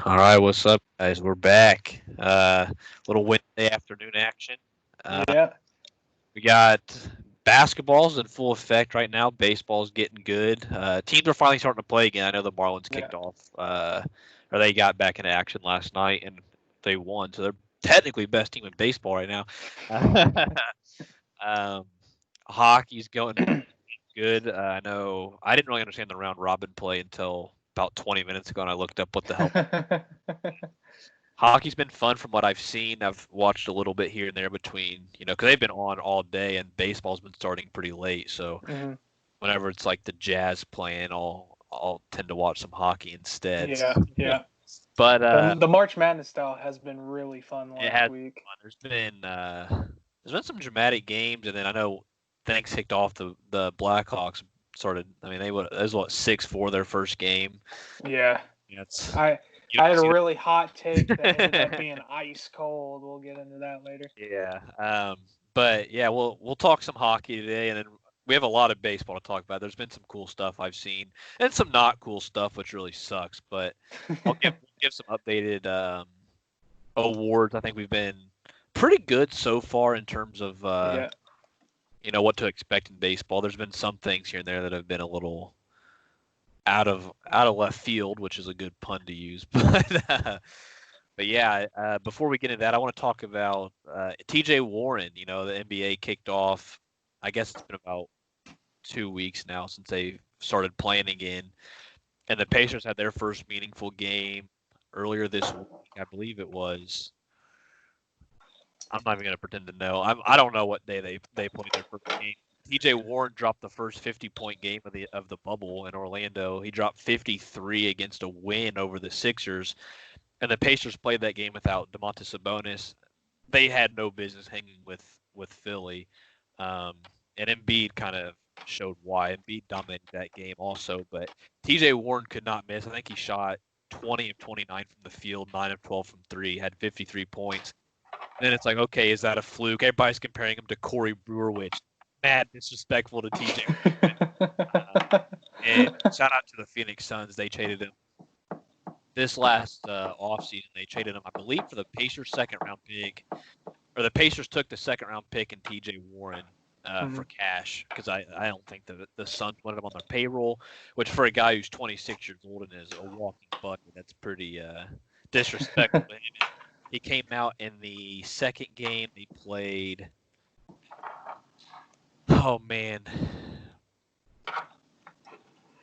All right, what's up, guys? We're back. Little Wednesday afternoon action. Uh, Yeah, we got basketball's in full effect right now. Baseball's getting good. Teams are finally starting to play again. I know the Marlins yeah. kicked off, or they got back into action last night and they won. So they're technically best team in baseball right now. um, Hockey's going good. I know I didn't really understand the round robin play until about 20 minutes ago, and I looked up what the hell hockey's been fun from what I've seen. I've watched a little bit here and there between, because they've been on all day, and baseball's been starting pretty late. So hmm whenever it's like the Jazz playing, I'll tend to watch some hockey instead. Yeah, yeah. But The March Madness style has been really fun it last has week. been fun. There's been some dramatic games, and then I know things kicked off. The Blackhawks started. I mean, it was what 6-4 their first game. Yeah, Yeah, it's I you I don't had a see really hot take that ended up that. being ice cold. We'll get into that later. Yeah. But yeah, we'll talk some hockey today, and then we have a lot of baseball to talk about. There's been some cool stuff I've seen, and some not cool stuff, which really sucks. But I'll give some updated awards. I think we've been pretty good so far in terms of Yeah, what to expect in baseball. There's been some things here and there that have been a little out of left field, which is a good pun to use, but yeah, before we get into that, I want to talk about T.J. Warren. The NBA kicked off. I guess it's been about 2 weeks now since they started playing again, and the Pacers had their first meaningful game earlier this week. I believe it was. I'm not even going to pretend to know. I don't know what day they played their first game. T.J. Warren dropped the first 50-point game of the bubble in Orlando. He dropped 53 against a win over the Sixers, and the Pacers played that game without Domantas Sabonis. They had no business hanging with Philly, um, and Embiid kind of showed why. Embiid dominated that game also, but T.J. Warren could not miss. I think he shot 20 of 29 from the field, 9 of 12 from three, had 53 points. And then it's like, okay, is that a fluke? Everybody's comparing him to Corey Brewer, which mad disrespectful to T.J. Warren. And shout out to the Phoenix Suns. They traded him this last offseason. They traded him, I believe, for the Pacers' second round pick, or the Pacers took the second round pick and T.J. Warren Mhm. for cash because I don't think the Suns wanted him on their payroll, which for a guy who's 26 years old and is a walking bucket, that's pretty disrespectful to him. He came out in the second game. They played. Oh man,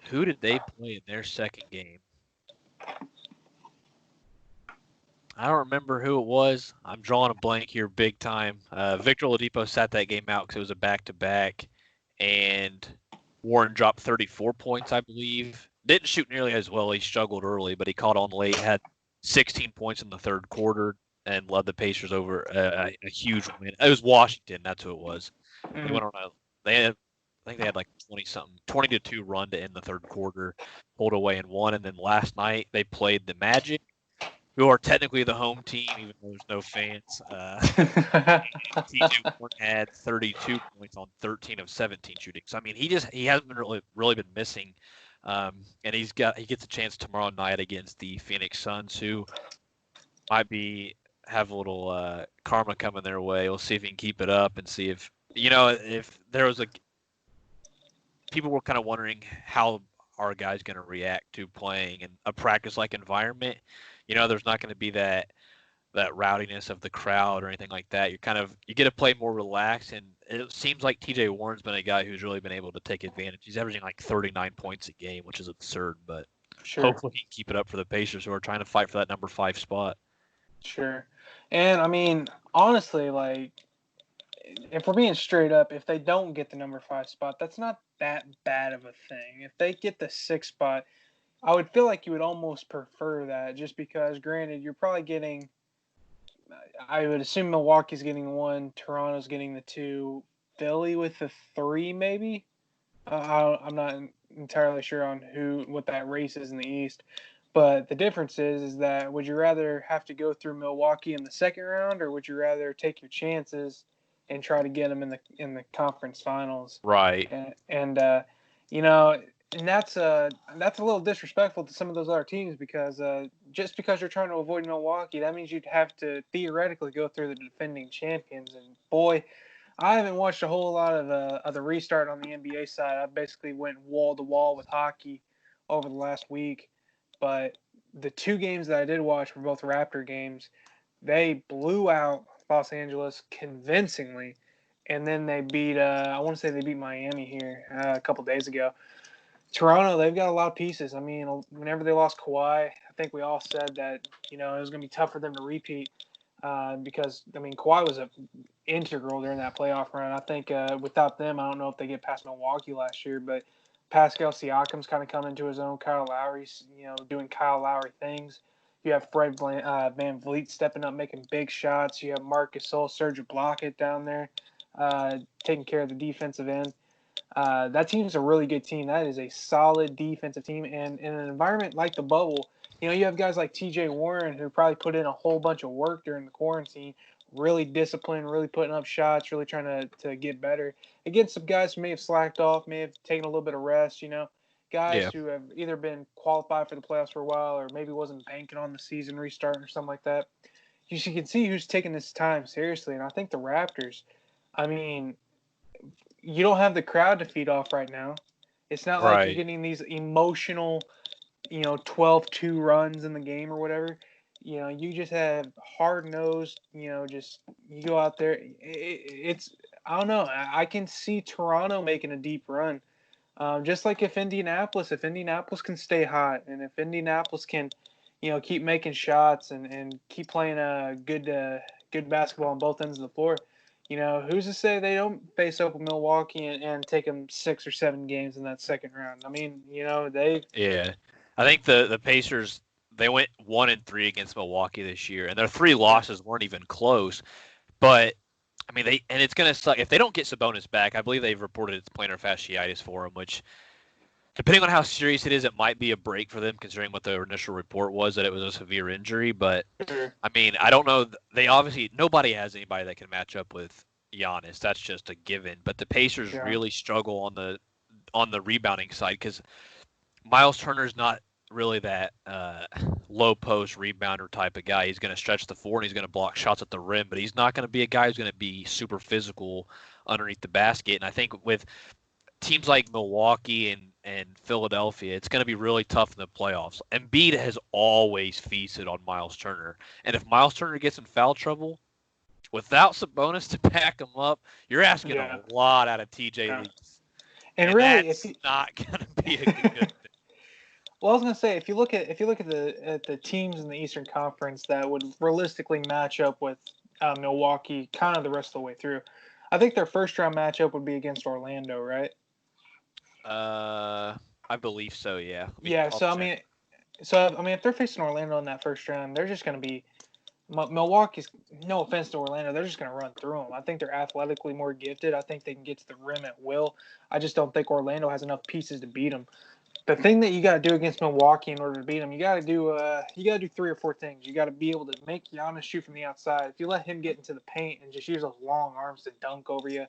who did they play in their second game? I don't remember who it was. I'm drawing a blank here, big time. Victor Oladipo sat that game out because it was a back-to-back, and Warren dropped 34 points, I believe. Didn't shoot nearly as well. He struggled early, but he caught on late. Had 16 points in the third quarter and led the Pacers over a huge win. It was Washington. That's who it was. They Mhm. went on a. They had, I think they had like 20 something, 20-2 run to end the third quarter, pulled away and won. And then last night they played the Magic, who are technically the home team, even though there's no fans. TJ Warren had 32 points on 13 of 17 shooting. So I mean, he hasn't been really been missing, and he gets a chance tomorrow night against the Phoenix Suns, who might be have a little karma coming their way. We'll see if he can keep it up and see if there was a people were kind of wondering how our guys going to react to playing in a practice like environment. There's not going to be that rowdiness of the crowd or anything like that. You get to play more relaxed, and it seems like TJ Warren's been a guy who's really been able to take advantage. He's averaging like 39 points a game, which is absurd, but Sure, hopefully he can keep it up for the Pacers who are trying to fight for that number 5 spot. sure. And I mean, honestly, like, if we're being straight up, if they don't get the number five spot, that's not that bad of a thing. If they get the sixth spot, I would feel like you would almost prefer that, just because, granted, you're probably getting. I would assume Milwaukee's getting one, Toronto's getting the two, Philly with the three, maybe. I'm not entirely sure on what that race is in the East, but the difference is that would you rather have to go through Milwaukee in the second round, or would you rather take your chances and try to get them in the conference finals? Right. And you know, And that's a little disrespectful to some of those other teams because just because you're trying to avoid Milwaukee, that means you'd have to theoretically go through the defending champions. And boy, I haven't watched a whole lot of the restart on the NBA side. I basically went wall to wall with hockey over the last week, but the two games that I did watch were both Raptor games. They blew out Los Angeles convincingly, and then they beat. I want to say they beat Miami here a couple days ago. Toronto, they've got a lot of pieces. I mean, whenever they lost Kawhi, I think we all said that it was going to be tough for them to repeat because I mean Kawhi was integral during that playoff run. I think without them, I don't know if they get past Milwaukee last year, but Pascal Siakam's kind of coming to his own. Kyle Lowry's doing Kyle Lowry things. You have Fred Van Vliet stepping up, making big shots. You have Marc Gasol, Serge Ibaka down there, taking care of the defensive end. That team's a really good team. That is a solid defensive team. And in an environment like the bubble, you have guys like TJ Warren who probably put in a whole bunch of work during the quarantine, really disciplined, really putting up shots, really trying to get better. Against some guys who may have slacked off, may have taken a little bit of rest, guys Yeah. who have either been qualified for the playoffs for a while or maybe wasn't banking on the season restarting or something like that. You can see who's taking this time seriously. And I think the Raptors, I mean, you don't have the crowd to feed off right now. It's not like you're Right. getting these emotional, 12-2 runs in the game or whatever. You just have hard nosed, just you go out there. It's I don't know. I can see Toronto making a deep run. Just like if Indianapolis can stay hot, and if Indianapolis can, keep making shots and keep playing good basketball on both ends of the floor, who's to say they don't face up with Milwaukee and take them 6 or 7 games in that second round? I mean, they Yeah. I think the Pacers they went 1-3 against Milwaukee this year, and their three losses weren't even close. But I mean, it's gonna suck if they don't get Sabonis back. I believe they've reported it's plantar fasciitis for him, which, depending on how serious it is, it might be a break for them, considering what their initial report was that it was a severe injury. But sure. I mean, I don't know. They obviously nobody has anybody that can match up with Giannis. That's just a given. But the Pacers Yeah, really struggle on the rebounding side because Miles Turner's not really that low post rebounder type of guy. He's going to stretch the floor and he's going to block shots at the rim, but he's not going to be a guy who's going to be super physical underneath the basket. And I think with teams like Milwaukee and Philadelphia, it's going to be really tough in the playoffs. Embiid has always feasted on Miles Turner. And if Miles Turner gets in foul trouble, without Sabonis to back him up, you're asking yeah, a lot out of TJ yeah. Leafs. And And really, if that's you not going to be a good thing. well, I was gonna say if you look at the teams in the Eastern Conference that would realistically match up with Milwaukee, kind of the rest of the way through, I think their first round matchup would be against Orlando, right? Uh, I believe so. Yeah. Yeah. I'll So I check. mean, if they're facing Orlando in that first round, they're just gonna be Milwaukee's. No offense to Orlando, they're just gonna run through them. I think they're athletically more gifted. I think they can get to the rim at will. I just don't think Orlando has enough pieces to beat them. The thing that you got to do against Milwaukee in order to beat them, you got to do 3 or 4 things. You got to be able to make Giannis shoot from the outside. If you let him get into the paint and just use those long arms to dunk over you,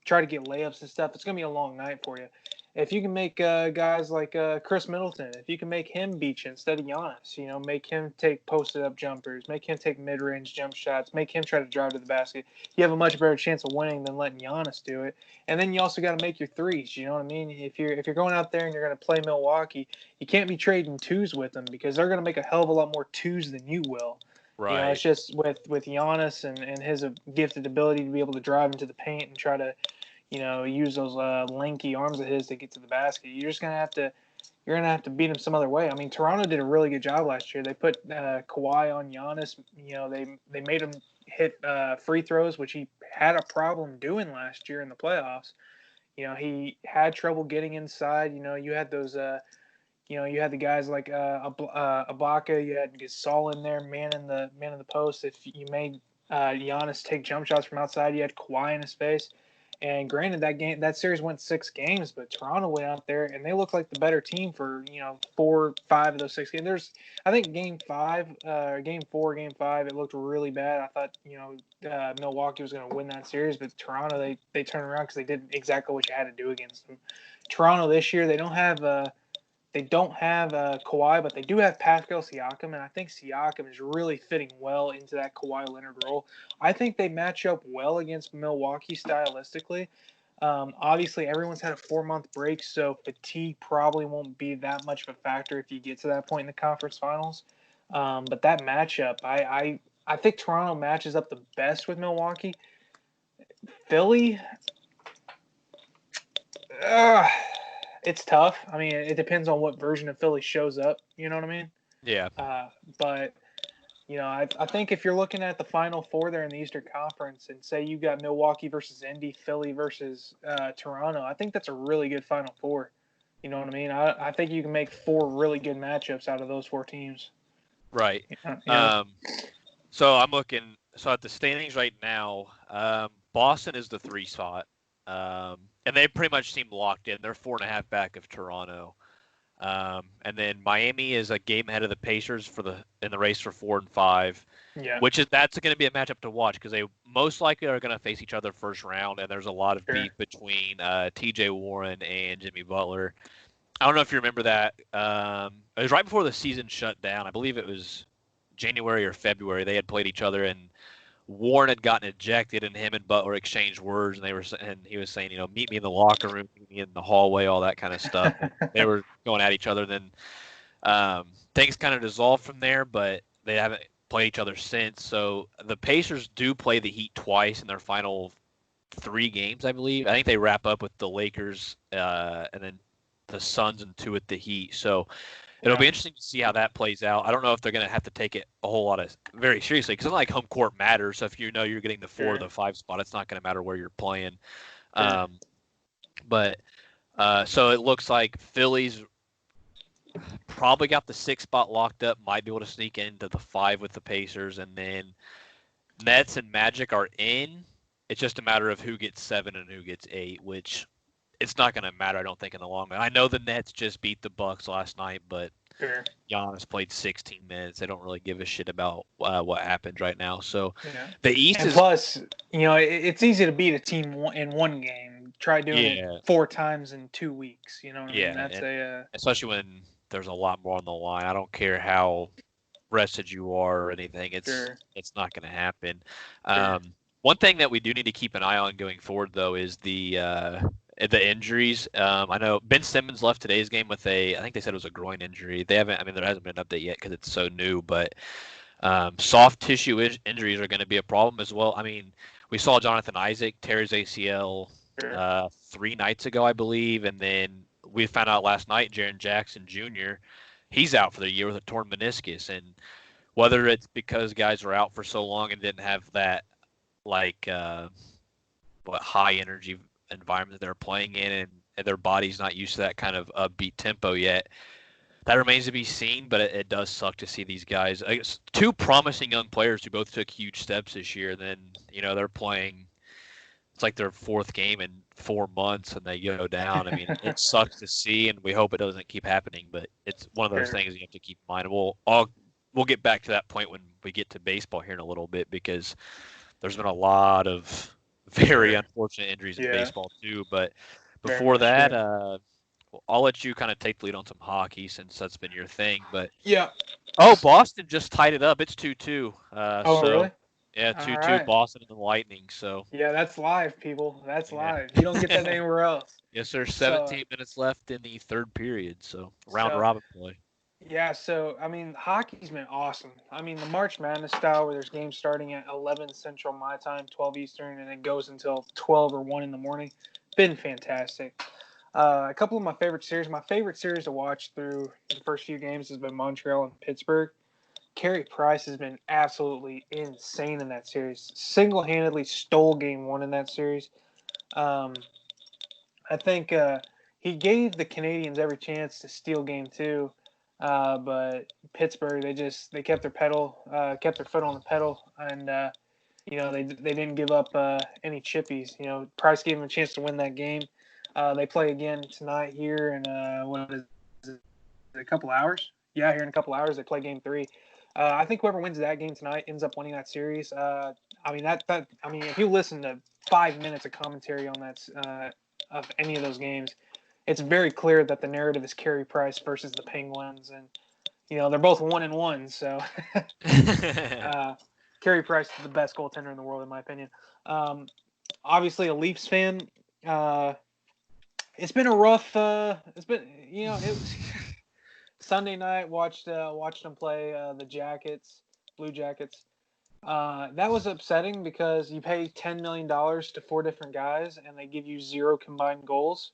try to get layups and stuff, it's gonna be a long night for you. If you can make guys like Chris Middleton, if you can make him beat you instead of Giannis, make him take posted up jumpers, make him take mid range jump shots, make him try to drive to the basket, you have a much better chance of winning than letting Giannis do it. And then you also got to make your threes. You know what I mean? If you're going out there and you're going to play Milwaukee, you can't be trading twos with them because they're going to make a hell of a lot more twos than you will. It's Right. just with Giannis and his gifted ability to be able to drive into the paint and try to use those lanky arms of his to get to the basket. You're gonna have to beat him some other way. I mean, Toronto did a really good job last year. They put Kawhi on Giannis. They made him hit free throws, which he had a problem doing last year in the playoffs. He had trouble getting inside. You had those. You had the guys like Ibaka. You had Gasol in there, man in the post. If you made Giannis take jump shots from outside, you had Kawhi in his face. And granted, that series went 6 games, but Toronto went out there and they looked like the better team for 4, 5 of those 6 games. I think game 4, game 5, it looked really bad. I thought Milwaukee was going to win that series, but Toronto they turned around because they did exactly what you had to do against them. Toronto this year they don't have Kawhi, but they do have Pascal Siakam, and I think Siakam is really fitting well into that Kawhi Leonard role. I think they match up well against Milwaukee stylistically. Obviously, everyone's had a 4-month break, so fatigue probably won't be that much of a factor if you get to that point in the conference finals. But that matchup, I think Toronto matches up the best with Milwaukee. Philly, it's tough. I mean, it depends on what version of Philly shows up. You know what I mean? Yeah. But I think if you're looking at the Final Four there in the Eastern Conference, and say you got Milwaukee versus Indy, Philly versus Toronto, I think that's a really good Final Four. You know what I mean? I think you can make 4 really good matchups out of those 4 teams. Right. Yeah. So I'm looking. So at the standings right now, Boston is the 3 spot, and they pretty much seem locked in. They're 4.5 back of Toronto, and then Miami is a game ahead of the Pacers in the race for 4 and 5. Yeah. That's going to be a matchup to watch because they most likely are going to face each other first round, and there's a lot of beef between T.J. Warren and Jimmy Butler. I don't know if you remember that. It was right before the season shut down. I believe it was January or February. They had played each other, and Warren had gotten ejected, and him and Butler exchanged words, and he was saying, meet me in the locker room, meet me in the hallway, all that kind of stuff. And they were going at each other. Then things kind of dissolved from there, but they haven't played each other since. So the Pacers do play the Heat twice in their final 3 games, I believe. I think they wrap up with the Lakers and then the Suns and 2 at the Heat. So it'll be interesting to see how that plays out. I don't know if they're going to have to take it a whole lot very seriously because it's not like home court matters. So if you're getting the 4 or the 5 spot, it's not going to matter where you're playing. But so it looks like Philly's probably got the 6 spot locked up, might be able to sneak into the 5 with the Pacers, and then Nets and Magic are in. It's just a matter of who gets 7 and who gets 8, which it's not going to matter, I don't think, in the long run. I know the Nets just beat the Bucks last night, but Giannis played 16 minutes. They don't really give a shit about what happened right now. So the East and plus, it's easy to beat a team in one game. Try doing it 4 times in 2 weeks. You know what I mean? That's especially when there's a lot more on the line. I don't care how rested you are or anything. It's not going to happen. One thing that we do need to keep an eye on going forward, though, is the injuries. I know Ben Simmons left today's game with I think they said it was a groin injury. There hasn't been an update yet because it's so new, but soft tissue injuries are going to be a problem as well. I mean, we saw Jonathan Isaac tear his ACL 3 nights ago, I believe, and then we found out last night Jaren Jackson Jr., he's out for the year with a torn meniscus, and whether it's because guys were out for so long and didn't have that high energy environment that they're playing in, and their body's not used to that kind of upbeat tempo yet. That remains to be seen, but it does suck to see these guys. 2 promising young players who both took huge steps this year. Then they're playing. It's like their 4th game in 4 months, and they go down. I mean, it sucks to see, and we hope it doesn't keep happening. But it's one of those things you have to keep in mind. We'll get back to that point when we get to baseball here in a little bit because there's been a lot of very unfortunate injuries in baseball too. But before that, I'll let you kind of take the lead on some hockey since that's been your thing. But Boston just tied it up. It's 2-2. Really? Yeah, 2-2 Boston and the Lightning. So that's live, people. That's live. You don't get that anywhere else. Yes, there's 17 minutes left in the 3rd period. So round robin play. Yeah, so, I mean, hockey's been awesome. I mean, the March Madness style where there's games starting at 11 Central my time, 12 Eastern, and it goes until 12 or 1 in the morning. Been fantastic. A couple of my favorite series to watch through the first few games has been Montreal and Pittsburgh. Carey Price has been absolutely insane in that series. Single-handedly stole Game 1 in that series. I think he gave the Canadians every chance to steal Game 2. But Pittsburgh, they kept their foot on the pedal, and they didn't give up any chippies. Price gave them a chance to win that game. They play again tonight here in what is it, a couple hours? Yeah, here in a couple hours they play game 3. I think whoever wins that game tonight ends up winning that series. If you listen to 5 minutes of commentary on that of any of those games, it's very clear that the narrative is Carey Price versus the Penguins, and they're both 1-1. So Carey Price is the best goaltender in the world, in my opinion. Obviously, a Leafs fan. It's been a rough. It's been it was Sunday night. Watched them play the Jackets, Blue Jackets. That was upsetting because you pay $10 million to 4 different guys and they give you 0 combined goals.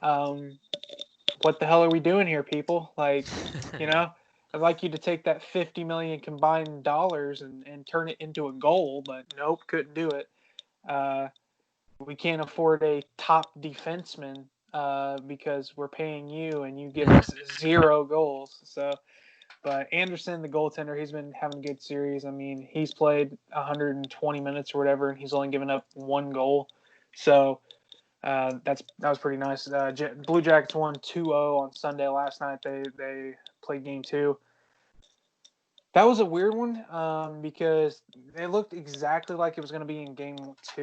What the hell are we doing here, people? Like, I'd like you to take that $50 million combined dollars and turn it into a goal, but nope, couldn't do it. We can't afford a top defenseman because we're paying you and you give us 0 goals. So, but Anderson, the goaltender, he's been having a good series. I mean, he's played 120 minutes or whatever, and he's only given up 1 goal. So that was pretty nice. Blue Jackets won 2-0 on Sunday last night. They played game 2. That was a weird one because it looked exactly like it was going to be in game 2.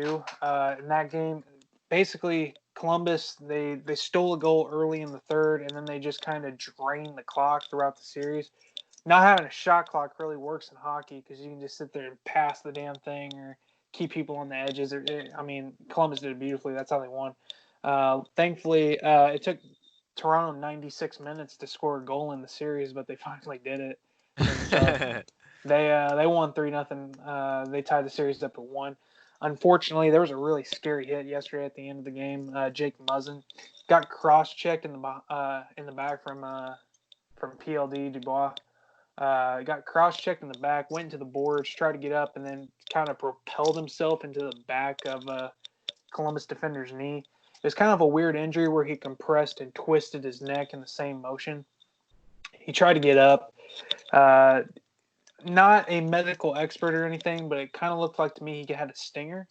In that game, basically Columbus, they stole a goal early in the third, and then they just kind of drained the clock throughout the series. Not having a shot clock really works in hockey because you can just sit there and pass the damn thing or keep people on the edges. Columbus did it beautifully. That's how they won. Thankfully, it took Toronto 96 minutes to score a goal in the series, but they finally did it. And, they won 3-0. They tied the series up at 1. Unfortunately, there was a really scary hit yesterday at the end of the game. Jake Muzzin got cross-checked in the back from PLD Dubois. Got cross-checked in the back, went into the boards, tried to get up, and then kind of propelled himself into the back of Columbus defender's knee. It was kind of a weird injury where he compressed and twisted his neck in the same motion. He tried to get up. Not a medical expert or anything, but it kind of looked like to me he had a stinger.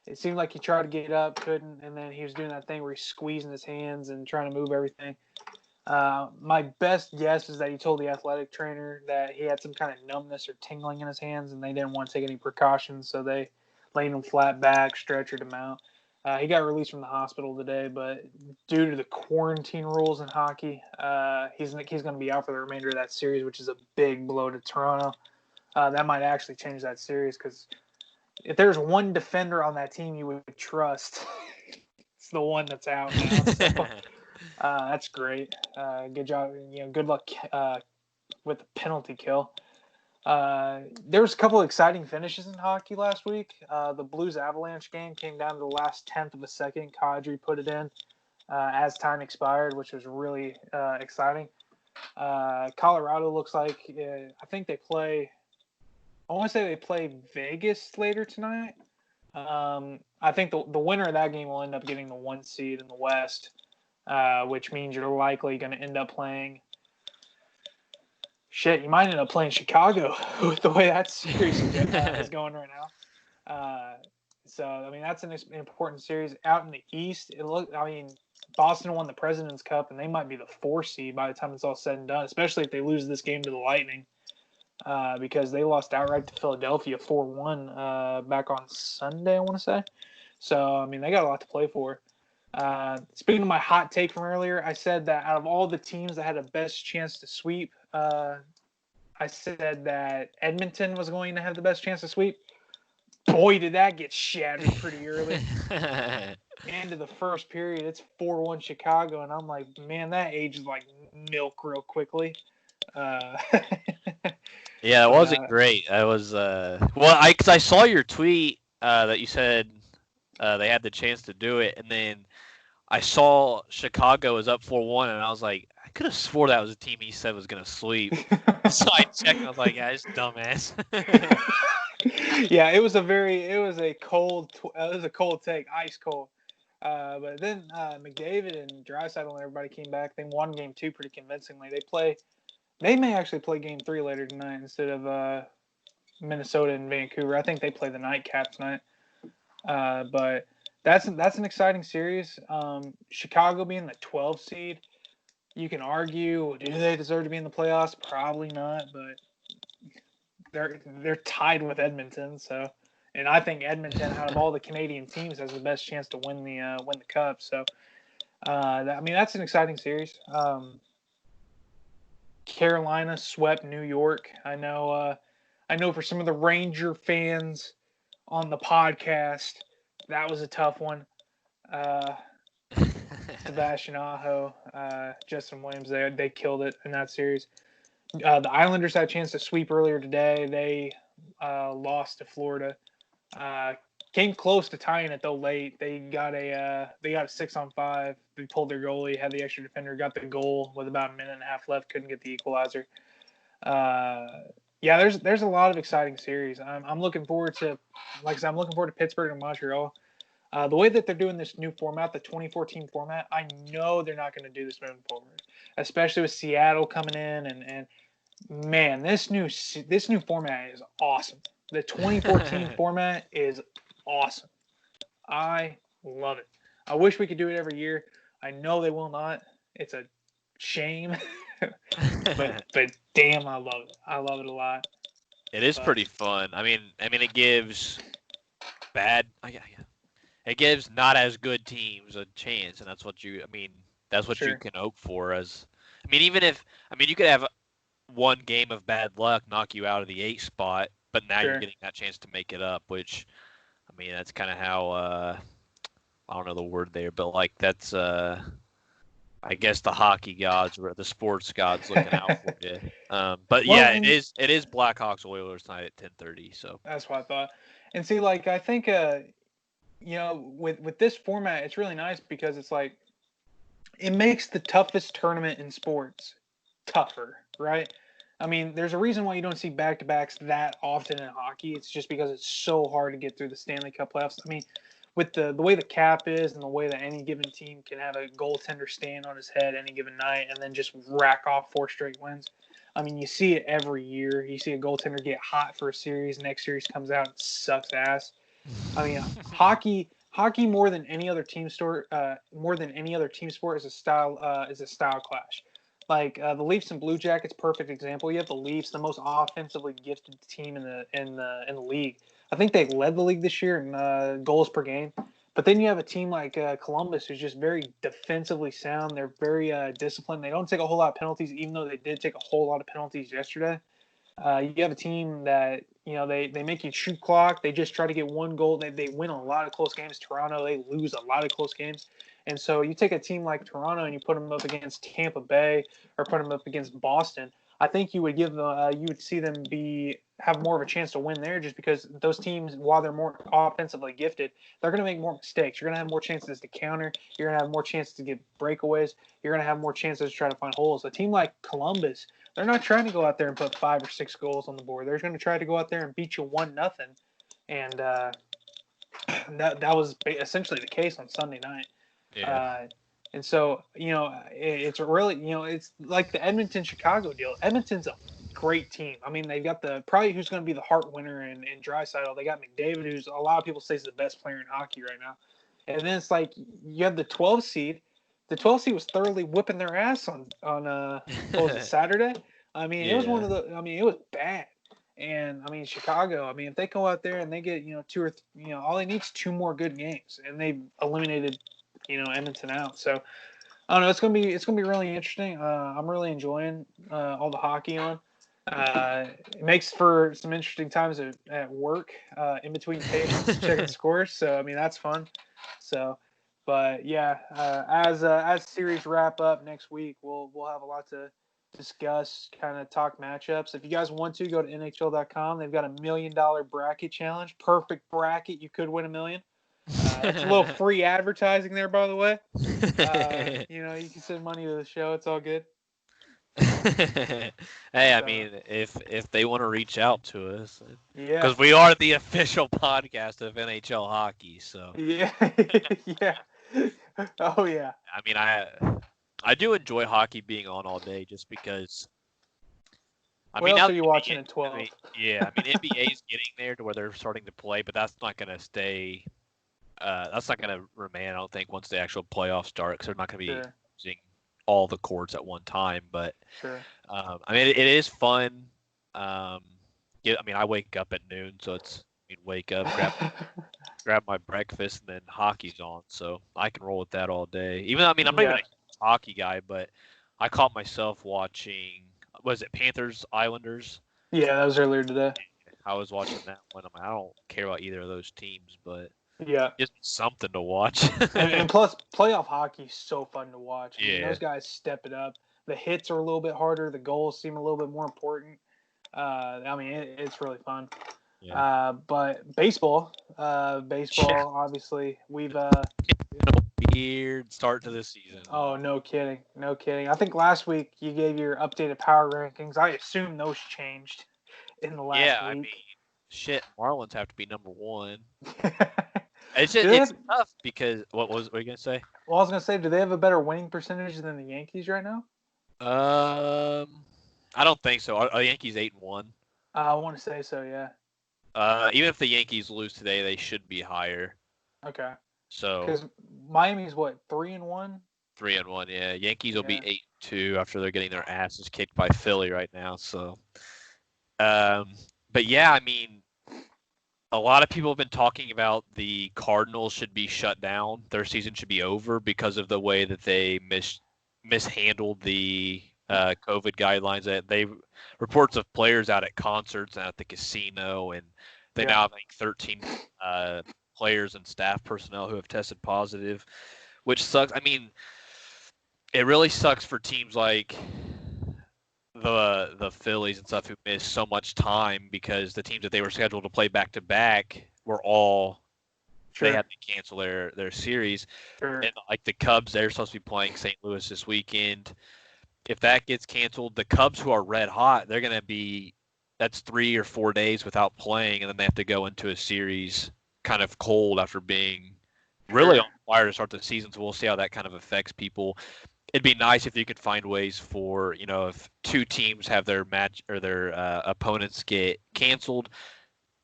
It seemed like he tried to get up, couldn't, and then he was doing that thing where he's squeezing his hands and trying to move everything. My best guess is that he told the athletic trainer that he had some kind of numbness or tingling in his hands, and they didn't want to take any precautions, so they laid him flat back, stretchered him out. He got released from the hospital today, but due to the quarantine rules in hockey, he's going to be out for the remainder of that series, which is a big blow to Toronto. That might actually change that series because if there's one defender on that team you would trust, it's the one that's out now. So, that's great. Good job. Good luck with the penalty kill. There was a couple of exciting finishes in hockey last week. The Blues Avalanche game came down to the last 10th of a second. Kadri put it in as time expired, which was really exciting. Colorado looks like I think they play. I want to say they play Vegas later tonight. I think the winner of that game will end up getting the 1 seed in the West, which means you're likely going to end up playing. Shit, you might end up playing Chicago with the way that series is going right now. That's an important series. Out in the East, Boston won the President's Cup, and they might be the 4 seed by the time it's all said and done, especially if they lose this game to the Lightning, because they lost outright to Philadelphia 4-1 back on Sunday, I want to say. So, they got a lot to play for. Speaking of my hot take from earlier, I said that out of all the teams that had the best chance to sweep, I said that Edmonton was going to have the best chance to sweep. Boy, did that get shattered pretty early. End of the first period, it's 4-1 Chicago, and I'm like, man, that ages like milk real quickly. Yeah, it wasn't great. I was because I saw your tweet that you said they had the chance to do it, and then I saw Chicago was up 4-1, and I was like, I could have swore that was a team he said was going to sweep. So I checked, and I was like, yeah, it's dumbass. Yeah, it was a cold take, ice cold. But then McDavid and Draisaitl and everybody came back. They won game 2 pretty convincingly. They may actually play game 3 later tonight instead of Minnesota and Vancouver. I think they play the nightcap tonight. But that's an exciting series. Chicago being the 12 seed, you can argue, do they deserve to be in the playoffs? Probably not, but they're tied with Edmonton. So, and I think Edmonton, out of all the Canadian teams, has the best chance to win the cup. So, I mean, that's an exciting series. Carolina swept New York. I know. I know for some of the Ranger fans on the podcast, that was a tough one. Sebastian Aho, Justin Williams, they killed it in that series. The Islanders had a chance to sweep earlier today. They lost to Florida. Came close to tying it though late. They got a 6-on-5. They pulled their goalie, had the extra defender, got the goal with about a minute and a half left. Couldn't get the equalizer. Yeah, there's a lot of exciting series. I'm looking forward to, like I said, I'm looking forward to Pittsburgh and Montreal. The way that they're doing this new format, the 2014 format, I know they're not going to do this moving forward, especially with Seattle coming in and man, this new format is awesome. The 2014 format is awesome. I love it. I wish we could do it every year. I know they will not. It's a shame, but damn, I love it. I love it a lot. It is pretty fun. I mean, it gives it gives not as good teams a chance, and that's what you Sure. can hope for. Even if you could have one game of bad luck knock you out of the 8 spot, but now Sure. you're getting that chance to make it up, which that's kind of how I don't know the word there, but like that's I guess the hockey gods or the sports gods looking out for you. But Well, yeah, and it is Blackhawks Oilers tonight at 10:30. So that's what I thought. And see, like I think, with this format, it's really nice because it's like it makes the toughest tournament in sports tougher, right? I mean, there's a reason why you don't see back-to-backs that often in hockey. It's just because it's so hard to get through the Stanley Cup playoffs. I mean, with the way the cap is and the way that any given team can have a goaltender stand on his head any given night and then just rack off 4 straight wins. I mean, you see it every year. You see a goaltender get hot for a series, next series comes out and sucks ass. I mean, hockey more than any other team sport is a style clash. Like the Leafs and Blue Jackets, perfect example. You have the Leafs, the most offensively gifted team in the league. I think they led the league this year in goals per game. But then you have a team like Columbus, who's just very defensively sound. They're very disciplined. They don't take a whole lot of penalties, even though they did take a whole lot of penalties yesterday. You have a team that they make you shoot clock. They just try to get one goal. They win a lot of close games. Toronto, they lose a lot of close games. And so you take a team like Toronto and you put them up against Tampa Bay or put them up against Boston. I think you would you would see them have more of a chance to win there, just because those teams, while they're more offensively gifted, they're going to make more mistakes. You're going to have more chances to counter. You're going to have more chances to get breakaways. You're going to have more chances to try to find holes. A team like Columbus, they're not trying to go out there and put 5 or 6 goals on the board. They're going to try to go out there and beat you 1-0, and that was essentially the case on Sunday night. yeah. And so it's really it's like the Edmonton Chicago deal. Edmonton's a great team. I mean, they've got probably who's going to be the Hart winner in Draisaitl. They got McDavid, who's a lot of people say is the best player in hockey right now. And then it's like you have the 12 seed. The 12 seed was thoroughly whipping their ass on what was it, Saturday? I mean, it was one Yeah. of the. I mean, it was bad. And I mean, Chicago. I mean, if they go out there and they get all they need is 2 more good games, and they've eliminated Edmonton out. So I don't know. It's gonna be really interesting. I'm really enjoying all the hockey on. It makes for some interesting times at work in between patients checking scores. So I mean that's fun. So, but yeah, as series wrap up next week, we'll have a lot to discuss, kind of talk matchups. If you guys want to go to NHL.com, they've got $1 million bracket challenge. Perfect bracket. You could win $1 million. It's a little free advertising there, by the way. You can send money to the show. It's all good. Hey, I mean, if they want to reach out to us, Yeah. because we are the official podcast of NHL hockey, so Yeah. Yeah. Oh yeah. I mean, I do enjoy hockey being on all day, just because I What mean, else now are the you watching NBA, in 12? yeah, I mean, NBA is getting there to where they're starting to play, but that's not going to stay. That's not going to remain, I don't think, once the actual playoffs start, because they're not going to be Sure, using all the courts at one time. But sure. I mean, it is fun. Um, yeah, I mean, I wake up at noon, so wake up, grab my breakfast, and then hockey's on, so I can roll with that all day. Even though, I mean, I'm not even Yeah, a hockey guy, but I caught myself watching. Was it Panthers Islanders? yeah, that was earlier today. I was watching that one. I don't care about either of those teams, but Yeah, just something to watch. and plus playoff hockey is so fun to watch. I mean, Yeah, those guys step it up. The hits are a little bit harder. The goals seem a little bit more important. I mean, it's really fun. yeah. But baseball, Yeah. obviously, we've. Weird start to the season. Oh, no kidding, no kidding. I think last week you gave your updated power rankings. I assume those changed in the Yeah, last I mean, week. shit, Marlins have to be number one. Do It's just they it's have? tough because what are you gonna say? Well, I was gonna say, do they have a better winning percentage than the Yankees right now? I don't think so. Are the Yankees 8-1? I want to say so. Yeah. Even if the Yankees lose today, they should be higher. Okay. So Because Miami's what 3-1. 3-1, yeah. Yankees will be Yeah. 8-2 after they're getting their asses kicked by Philly right now. So, um, but yeah, I mean, a lot of people have been talking about the Cardinals should be shut down. Their season should be over because of the way that they mishandled the COVID guidelines. That they reports of players out at concerts and at the casino, and they Yeah. now have like 13 players and staff personnel who have tested positive, which sucks. I mean, it really sucks for teams like the Phillies and stuff who missed so much time because the teams that they were scheduled to play back to back were all they Sure. had to cancel their series. Sure. And like the Cubs, they're supposed to be playing St. Louis this weekend. If that gets canceled, the Cubs who are red hot, they're gonna be that's 3 or 4 days without playing, and then they have to go into a series kind of cold after being really Sure. on fire to start the season. So we'll see how that kind of affects people. It'd be nice if you could find ways for if two teams have their match or their opponents get canceled,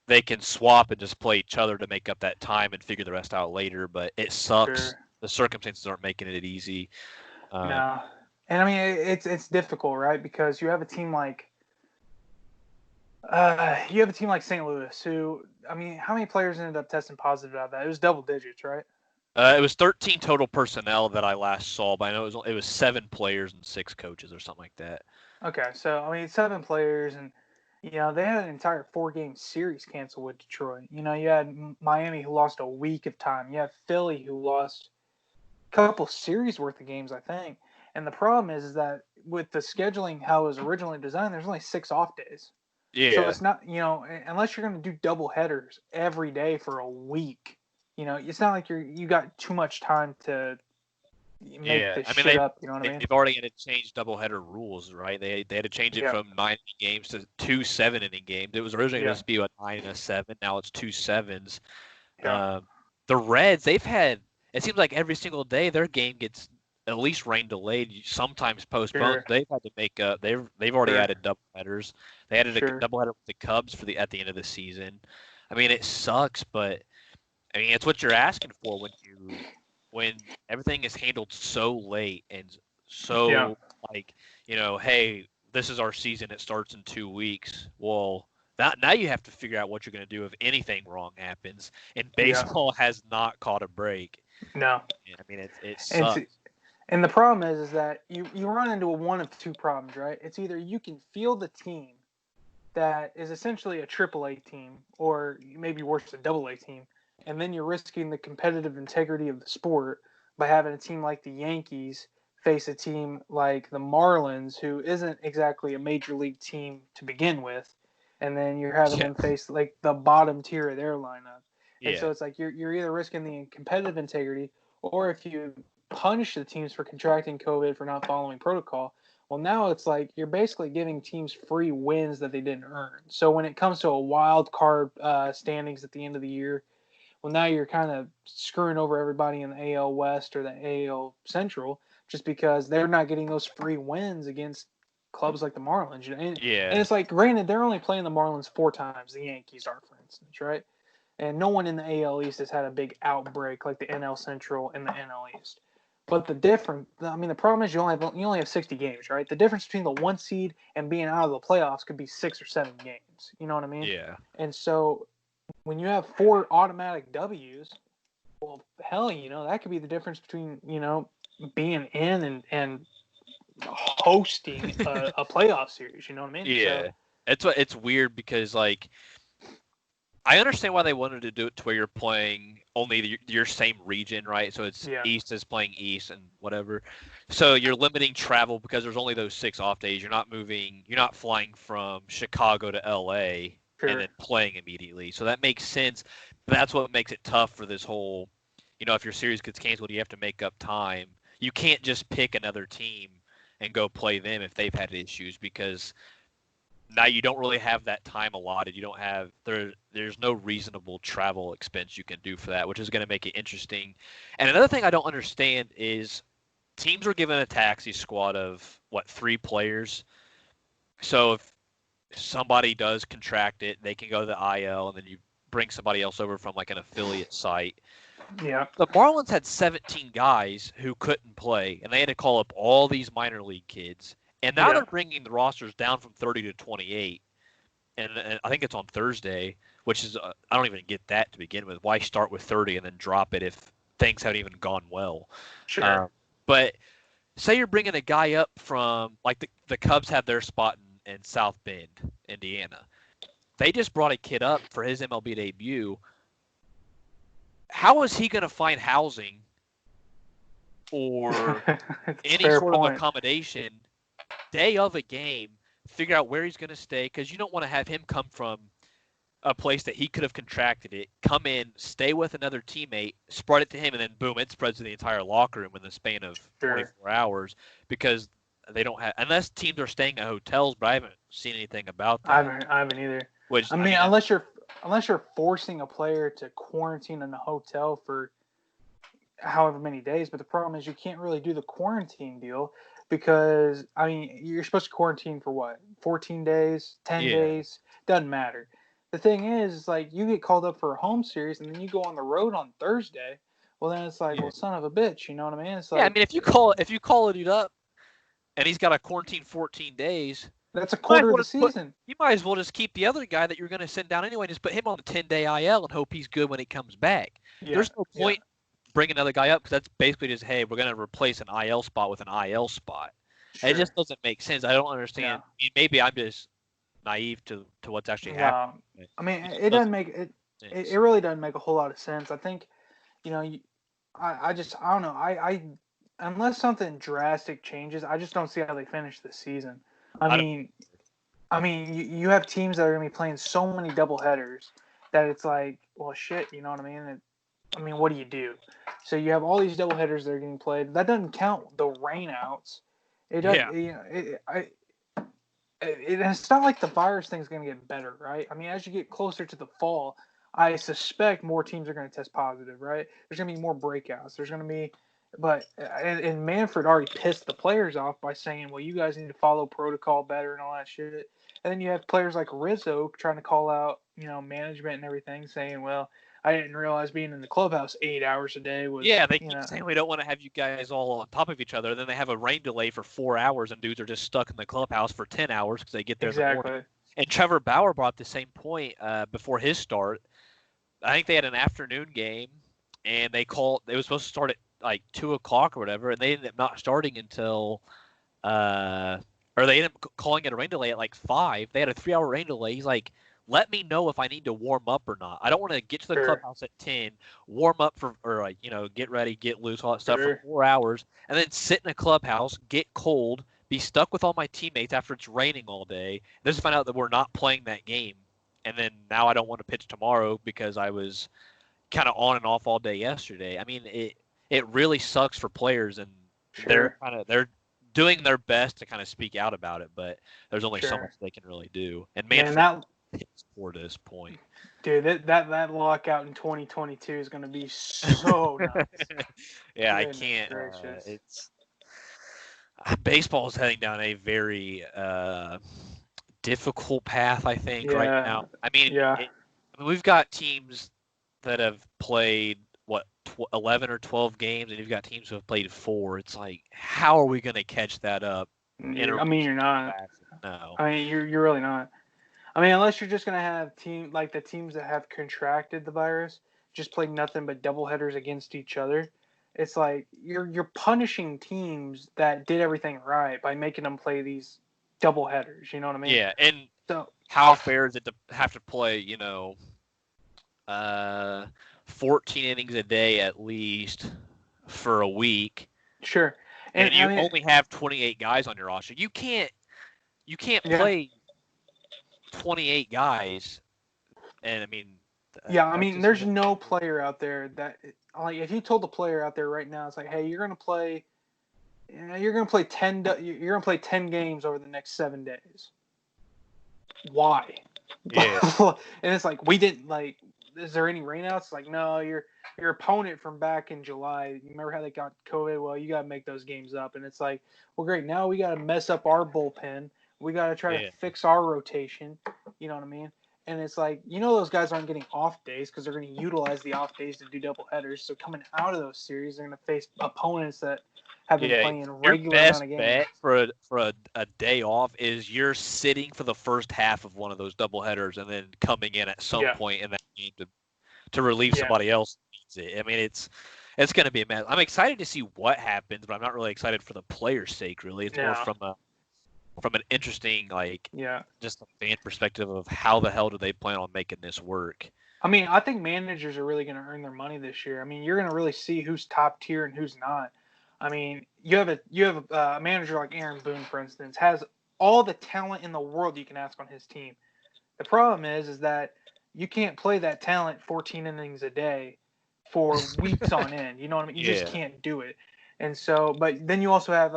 they can swap and just play each other to make up that time and figure the rest out later. But it sucks. Sure. The circumstances aren't making it easy. Um, No. And I mean, it's difficult, right? Because you have a team like St. Louis, who, I mean, how many players ended up testing positive out of that? It was double digits, right? it was 13 total personnel that I last saw, but I know it was 7 players and 6 coaches or something like that. Okay, so I mean, 7 players, and they had an entire 4-game series canceled with Detroit. You had Miami who lost a week of time. You have Philly who lost a couple series worth of games, I think. And the problem is that with the scheduling how it was originally designed, there's only 6 off days. So Yeah, it's not, unless you're going to do double headers every day for a week, it's not like you got too much time to make yeah. this I mean, shit up. You know what I mean? they've already had to change doubleheader rules, right? They had to change it Yeah. from 9 inning games to 2 7 inning games. It was originally Yeah. supposed to be a 9 and a 7. Now it's 2 sevens. Yeah. The Reds, they've had it seems like every single day their game gets at least rain delayed, sometimes postponed. Sure. They've had to make up. They've already Sure. added double headers. They added a Sure. double header with the Cubs at the end of the season. I mean, it sucks, but I mean, it's what you're asking for when everything is handled so late and Yeah. so like hey, this is our season. It starts in 2 weeks. Well, now you have to figure out what you're going to do if anything wrong happens. And Yeah. baseball has not caught a break. No. I mean, it And sucks. and the problem is that you run into one of two problems, right? It's either you can field the team that is essentially a AAA team, or maybe worse, a AA team, and then you're risking the competitive integrity of the sport by having a team like the Yankees face a team like the Marlins, who isn't exactly a major league team to begin with, and then you're having Yeah, them face like the bottom tier of their lineup. And yeah, so it's like you're either risking the competitive integrity, or if you punish the teams for contracting COVID for not following protocol, well, now it's like you're basically giving teams free wins that they didn't earn. So when it comes to a wild card standings at the end of the year, well, now you're kind of screwing over everybody in the AL West or the AL Central just because they're not getting those free wins against clubs like the Marlins. And Yeah. it's like, granted, they're only playing the Marlins 4 times. The Yankees are, for instance, right? And no one in the AL East has had a big outbreak like the NL Central and the NL East. But the problem is you only have 60 games, right? The difference between the 1 seed and being out of the playoffs could be 6 or 7 games. You know what I mean? Yeah. And so when you have 4 automatic W's, well, hell, that could be the difference between, being in and hosting a playoff series. You know what I mean? Yeah. It's weird because like I understand why they wanted to do it to where you're playing only your same region, right? So it's Yeah. East is playing East and whatever. So you're limiting travel because there's only those 6 off days. You're not flying from Chicago to LA and then playing immediately. So that makes sense. That's what makes it tough for this whole, if your series gets canceled, you have to make up time. You can't just pick another team and go play them if they've had issues because now you don't really have that time allotted. You don't have there's no reasonable travel expense you can do for that, which is going to make it interesting. And another thing I don't understand is teams are given a taxi squad of 3 players. So if somebody does contract it, they can go to the IL and then you bring somebody else over from like an affiliate site. Yeah. The Marlins had 17 guys who couldn't play, and they had to call up all these minor league kids. And now they're bringing the rosters down from 30 to 28. And I think it's on Thursday, which is I don't even get that to begin with. Why start with 30 and then drop it if things haven't even gone well? Sure. But say you're bringing a guy up from, like the Cubs have their spot in South Bend, Indiana. They just brought a kid up for his MLB debut. How is he going to find housing or any sort of accommodation day of a game, figure out where he's going to stay, because you don't want to have him come from a place that he could have contracted it, come in, stay with another teammate, spread it to him, and then boom, it spreads to the entire locker room in the span of 24 hours because they don't have, unless teams are staying at hotels, but I haven't seen anything about that. I haven't either. Which I mean, unless you're forcing a player to quarantine in a hotel for however many days, but the problem is you can't really do the quarantine deal because you're supposed to quarantine for what, 14 days, 10 days, doesn't matter. The thing is, like, you get called up for a home series and then you go on the road on Thursday. Well, then it's like, well, son of a bitch, you know what I mean? It's like, I mean, if you call a dude up and he's got to quarantine 14 days, that's a quarter of the season. You might as well just keep the other guy that you're going to send down anyway, just put him on the 10-day IL and hope he's good when he comes back. There's no point bring another guy up because that's basically just, hey, we're going to replace an IL spot with an IL spot. Sure. It just doesn't make sense. I don't understand. I mean, maybe I'm just naive to what's actually happening. I mean, it doesn't make it. It really doesn't make a whole lot of sense. I think, I don't know. I unless something drastic changes, I just don't see how they finish the season. I mean, you have teams that are going to be playing so many doubleheaders that it's like, well, shit, you know what I mean? What do you do? So you have all these doubleheaders that are getting played. That doesn't count the rainouts. It doesn't. It's not like the virus thing's going to get better, right? I mean, as you get closer to the fall, I suspect more teams are going to test positive, right? There's going to be more breakouts. There's going to be, and Manfred already pissed the players off by saying, well, you guys need to follow protocol better and all that shit. And then you have players like Rizzo trying to call out, management and everything, saying, well, I didn't realize being in the clubhouse 8 hours a day was. Yeah, they keep saying we don't want to have you guys all on top of each other. Then they have a rain delay for 4 hours, and dudes are just stuck in the clubhouse for 10 hours because they get there in the morning. And Trevor Bauer brought up the same point before his start. I think they had an afternoon game, and they was supposed to start at like 2 o'clock or whatever, and they ended up not starting until or they ended up calling it a rain delay at like 5. They had a 3-hour rain delay. He's like, let me know if I need to warm up or not. I don't want to get to the clubhouse at 10, warm up get ready, get loose, all that stuff for 4 hours, and then sit in a clubhouse, get cold, be stuck with all my teammates after it's raining all day, and just find out that we're not playing that game. And then now I don't want to pitch tomorrow because I was kind of on and off all day yesterday. I mean, it really sucks for players, and they're doing their best to kind of speak out about it, but there's only so much they can really do. And it's poor to this point. Dude, that lockout in 2022 is going to be so nuts. Yeah, I can't. Baseball is heading down a very difficult path, I think, right Yeah, now. I mean, yeah. we've got teams that have played what 11 or 12 games, and you've got teams who have played 4. It's like, how are we going to catch that up in a I mean, you're reasonable not. fashion? No. I mean, you're really not. I mean, unless you're just gonna have the teams that have contracted the virus just play nothing but doubleheaders against each other. It's like you're punishing teams that did everything right by making them play these doubleheaders. You know what I mean? Yeah, and So how fair is it to have to play, uh, 14 innings a day at least for a week, sure, and I you mean, only have 28 guys on your roster? You can't yeah, play 28 guys, and I mean yeah. I that mean, just there's isn't. no player out there that like if you told the player out there right now, it's like, hey, you're gonna play 10 games over the next 7 days. Why? Yeah, And it's like we didn't like. Is there any rainouts? Like, no, your opponent from back in July. You remember how they got COVID? Well, you got to make those games up. And it's like, well, great. Now we got to mess up our bullpen. We got to try to yeah, fix our rotation. You know what I mean? And it's like, those guys aren't getting off days because they're going to utilize the off days to do double headers. So coming out of those series, they're going to face opponents that have been yeah. playing a Your regular amount best of games. bet for a day off is you're sitting for the first half of one of those doubleheaders and then coming in at some Yeah. point in that game to relieve Yeah. somebody else who needs it. I mean, it's going to be a mess. I'm excited to see what happens, but I'm not really excited for the players' sake. Really, it's more No. from an interesting, like, Yeah. just a fan perspective of how the hell do they plan on making this work. I mean, I think managers are really going to earn their money this year. I mean, you're going to really see who's top tier and who's not. I mean, you have a manager like Aaron Boone, for instance, has all the talent in the world you can ask on his team. The problem is that you can't play that talent 14 innings a day for weeks on end. You know what I mean? You just Yeah, can't do it. And so, but then you also have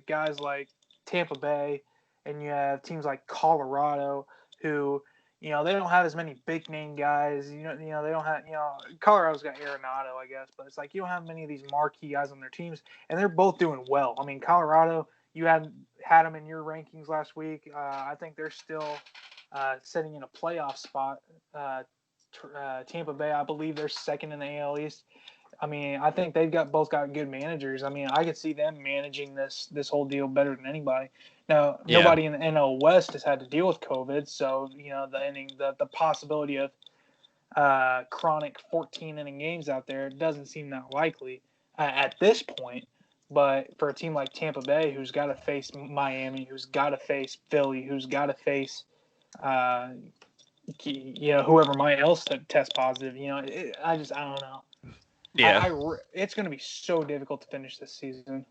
guys like Tampa Bay, and you have teams like Colorado who they don't have as many big name guys. They don't have Colorado's got Arenado, I guess, but it's like you don't have many of these marquee guys on their teams, and they're both doing well. I mean, Colorado, you had them in your rankings last week. I think they're still sitting in a playoff spot. Tampa Bay, I believe they're second in the AL East. I mean, I think both got good managers. I mean, I could see them managing this whole deal better than anybody. Now, yeah, nobody in the NL West has had to deal with COVID, so the possibility of chronic 14 inning games out there doesn't seem that likely at this point. But for a team like Tampa Bay, who's got to face Miami, who's got to face Philly, who's got to face uh, whoever might else that test positive, I don't know. yeah. It's going to be so difficult to finish this season.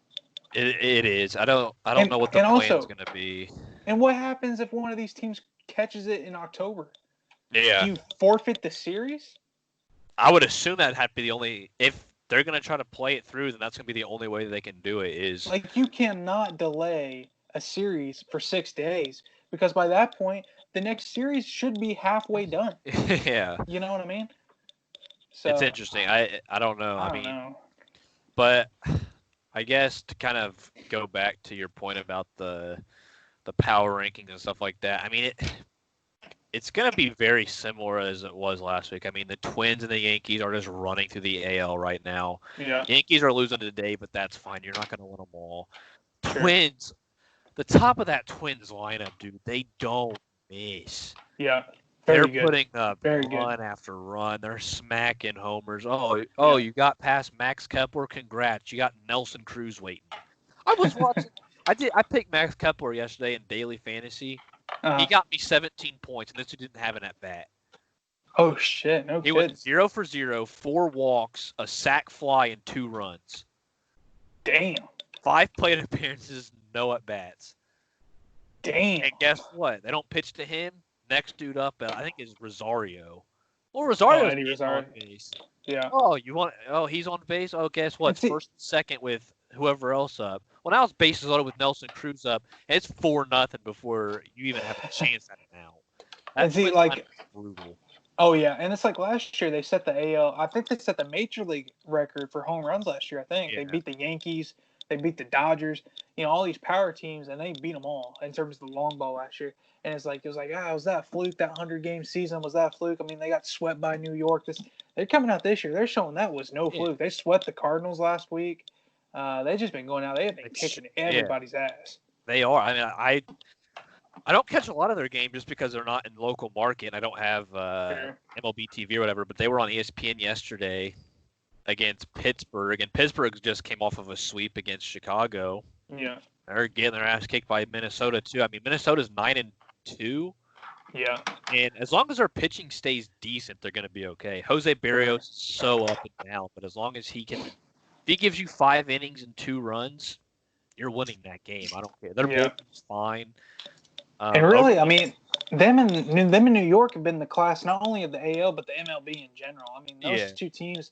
It is. I don't And know what the and plan's also, going to be. and what happens if one of these teams catches it in October? Do Yeah, you forfeit the series? I would assume that had to be the only. If they're going to try to play it through, then that's going to be the only way they can do it. Is Like, you cannot delay a series for 6 days because by that point the next series should be halfway done. yeah. You know what I mean? It's So interesting. I don't know. I I don't mean, know. but I guess to kind of go back to your point about the power rankings and stuff like that. I mean, it's going to be very similar as it was last week. I mean, the Twins and the Yankees are just running through the AL right now. Yeah, Yankees are losing today, but that's fine. You're not going to win them all. sure. Twins, the top of that Twins lineup, dude, they don't miss. Yeah, They're very good. putting up Very good. run after run. They're smacking homers. Oh, Yeah. you got past Max Kepler. Congrats. You got Nelson Cruz waiting. I was watching. I picked Max Kepler yesterday in daily fantasy. He Uh, got me 17 points, and this dude didn't have an at bat. oh shit! No He went kidding. 0 for 0, 4 walks, a sac fly, and 2 runs. Damn. 5 plate appearances, no at bats. Damn. And guess what? They don't pitch to him. Next dude up, I think, is Rosario. Well, Oh, Rosario's Eddie getting on Rosario. base. Yeah. Oh, he's on base. Oh, guess what? And It's see, first and second with whoever else up. Well, now it's bases loaded with Nelson Cruz up. And it's 4-0 before you even have a chance at it now. That Twins lineup is brutal. oh yeah, and it's like last year they set the AL. I think they set the major league record for home runs last year. I think they Yeah. beat the Yankees. They beat the Dodgers. All these power teams, and they beat them all in terms of the long ball last year. And it was like, was that fluke? That 100-game season, was that fluke? I mean, they got swept by New York. They're coming out this year. They're showing that was no fluke. They swept the Cardinals last week. They've just been going out. They have been kicking everybody's ass. They are. I mean, I don't catch a lot of their games just because they're not in local market. And I don't have MLB TV or whatever. But they were on ESPN yesterday against Pittsburgh, and Pittsburgh just came off of a sweep against Chicago. Yeah. They're getting their ass kicked by Minnesota too. I mean, Minnesota's 9-2. Yeah. And as long as their pitching stays decent, they're going to be okay. Jose Barrios is so up and down, but as long as if he gives you 5 innings and 2 runs, you're winning that game. I don't care. Their bullpen's fine. And really, I mean, them in New York have been the class not only of the AL but the MLB in general. I mean, those two teams.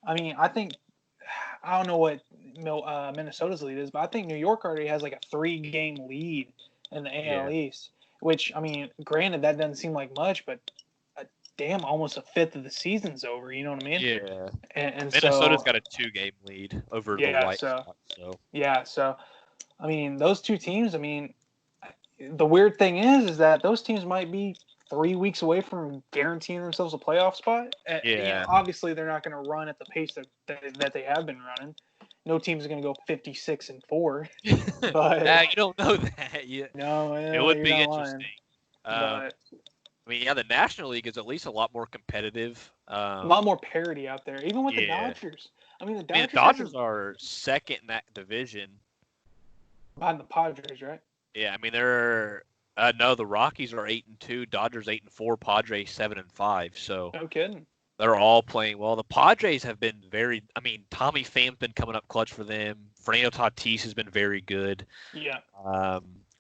I mean, I don't know what Minnesota's lead is, but I think New York already has like a 3-game lead in the AL East. Which, I mean, granted, that doesn't seem like much, but almost a fifth of the season's over. You know what I mean? Yeah. And Minnesota's got a 2-game lead over the White Sox. So, I mean, those two teams, I mean, the weird thing is that those teams might be 3 weeks away from guaranteeing themselves a playoff spot. Obviously, they're not going to run at the pace that they have been running. No team's going to go 56-4. But you don't know that. No, it would be interesting. I mean, the National League is at least a lot more competitive. A lot more parity out there, even with the Dodgers. I mean, the Dodgers are second in that division. Behind the Padres, right? Yeah, I mean, they're no, the Rockies are 8-2, Dodgers 8-4, Padres 7-5. So no kidding. They're all playing well. The Padres have been Tommy Pham's been coming up clutch for them. Fernando Tatis has been very good. Yeah.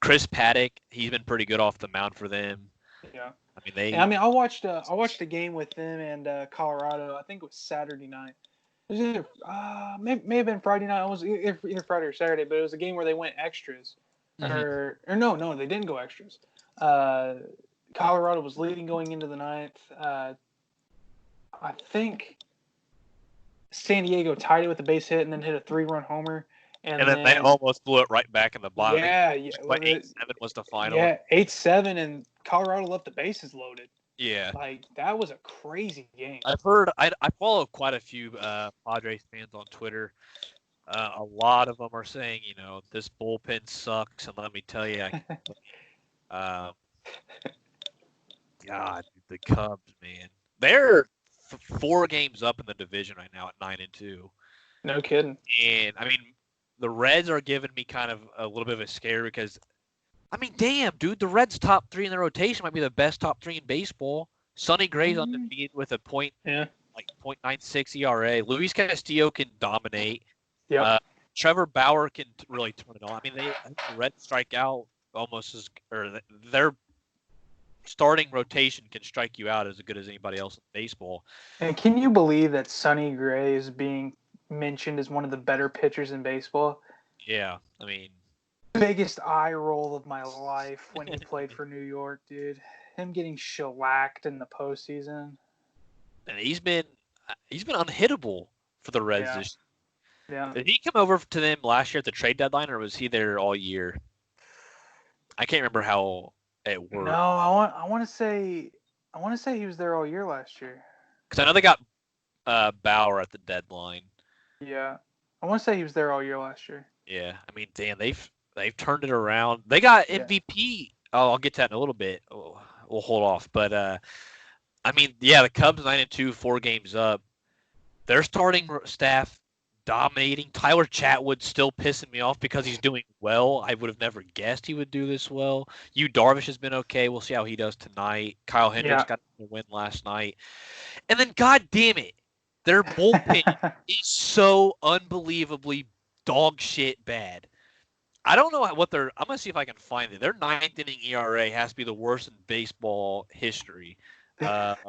Chris Paddock, he's been pretty good off the mound for them. Yeah. I mean, I watched a game with them and Colorado. I think it was Saturday night. It was either may have been Friday night. It was either Friday or Saturday, but it was a game where they went extras. Mm-hmm. Or no, they didn't go extras. Colorado was leading going into the ninth. I think San Diego tied it with a base hit and then hit a 3-run homer. And then they almost blew it right back in the bottom. Yeah. But 8-7 was the final. Yeah, 8-7, and Colorado left the bases loaded. Yeah. Like, that was a crazy game. I've heard, I follow quite a few Padres fans on Twitter. A lot of them are saying, this bullpen sucks, and let me tell you, God, the Cubs, man. They're 4 games up in the division right now at 9-2. No kidding. And I mean, the Reds are giving me kind of a little bit of a scare because, I mean, damn, dude, the Reds' top 3 in the rotation might be the best top 3 in baseball. Sonny Gray's undefeated with a .96 ERA. Luis Castillo can dominate. Yeah. Trevor Bauer can really turn it on. I mean, I think the Reds strike out their starting rotation can strike you out as good as anybody else in baseball. And can you believe that Sonny Gray is being mentioned as one of the better pitchers in baseball? Yeah, I mean, biggest eye roll of my life when he played for New York, dude. Him getting shellacked in the postseason. And he's been unhittable for the Reds this year. Yeah. Did he come over to them last year at the trade deadline, or was he there all year? I can't remember how it worked. No, I want to say he was there all year last year. Because I know they got Bauer at the deadline. Yeah, I want to say he was there all year last year. Yeah, I mean, damn, they've turned it around. They got MVP. Oh, I'll get to that in a little bit. We'll hold off, but I mean, the Cubs 9-2, 4 games up. Their starting staff dominating. Tyler Chatwood's still pissing me off because he's doing well. I would have never guessed he would do this well. Darvish has been okay. We'll see how he does tonight. Kyle Hendricks got a win last night. And then, God damn it, their bullpen is so unbelievably dog shit bad. I don't know what I'm going to see if I can find it. Their 9th inning ERA has to be the worst in baseball history. Because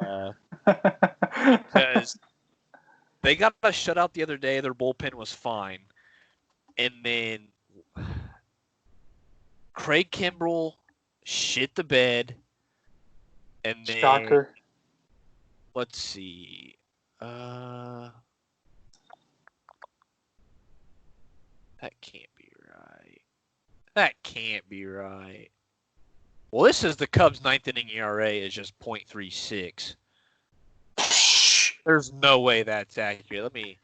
they got a shutout the other day. Their bullpen was fine. And then Craig Kimbrell shit the bed. And then, shocker. Let's see. That can't be right. That can't be right. Well, this is the Cubs' ninth inning ERA is just .36. There's no way that's accurate.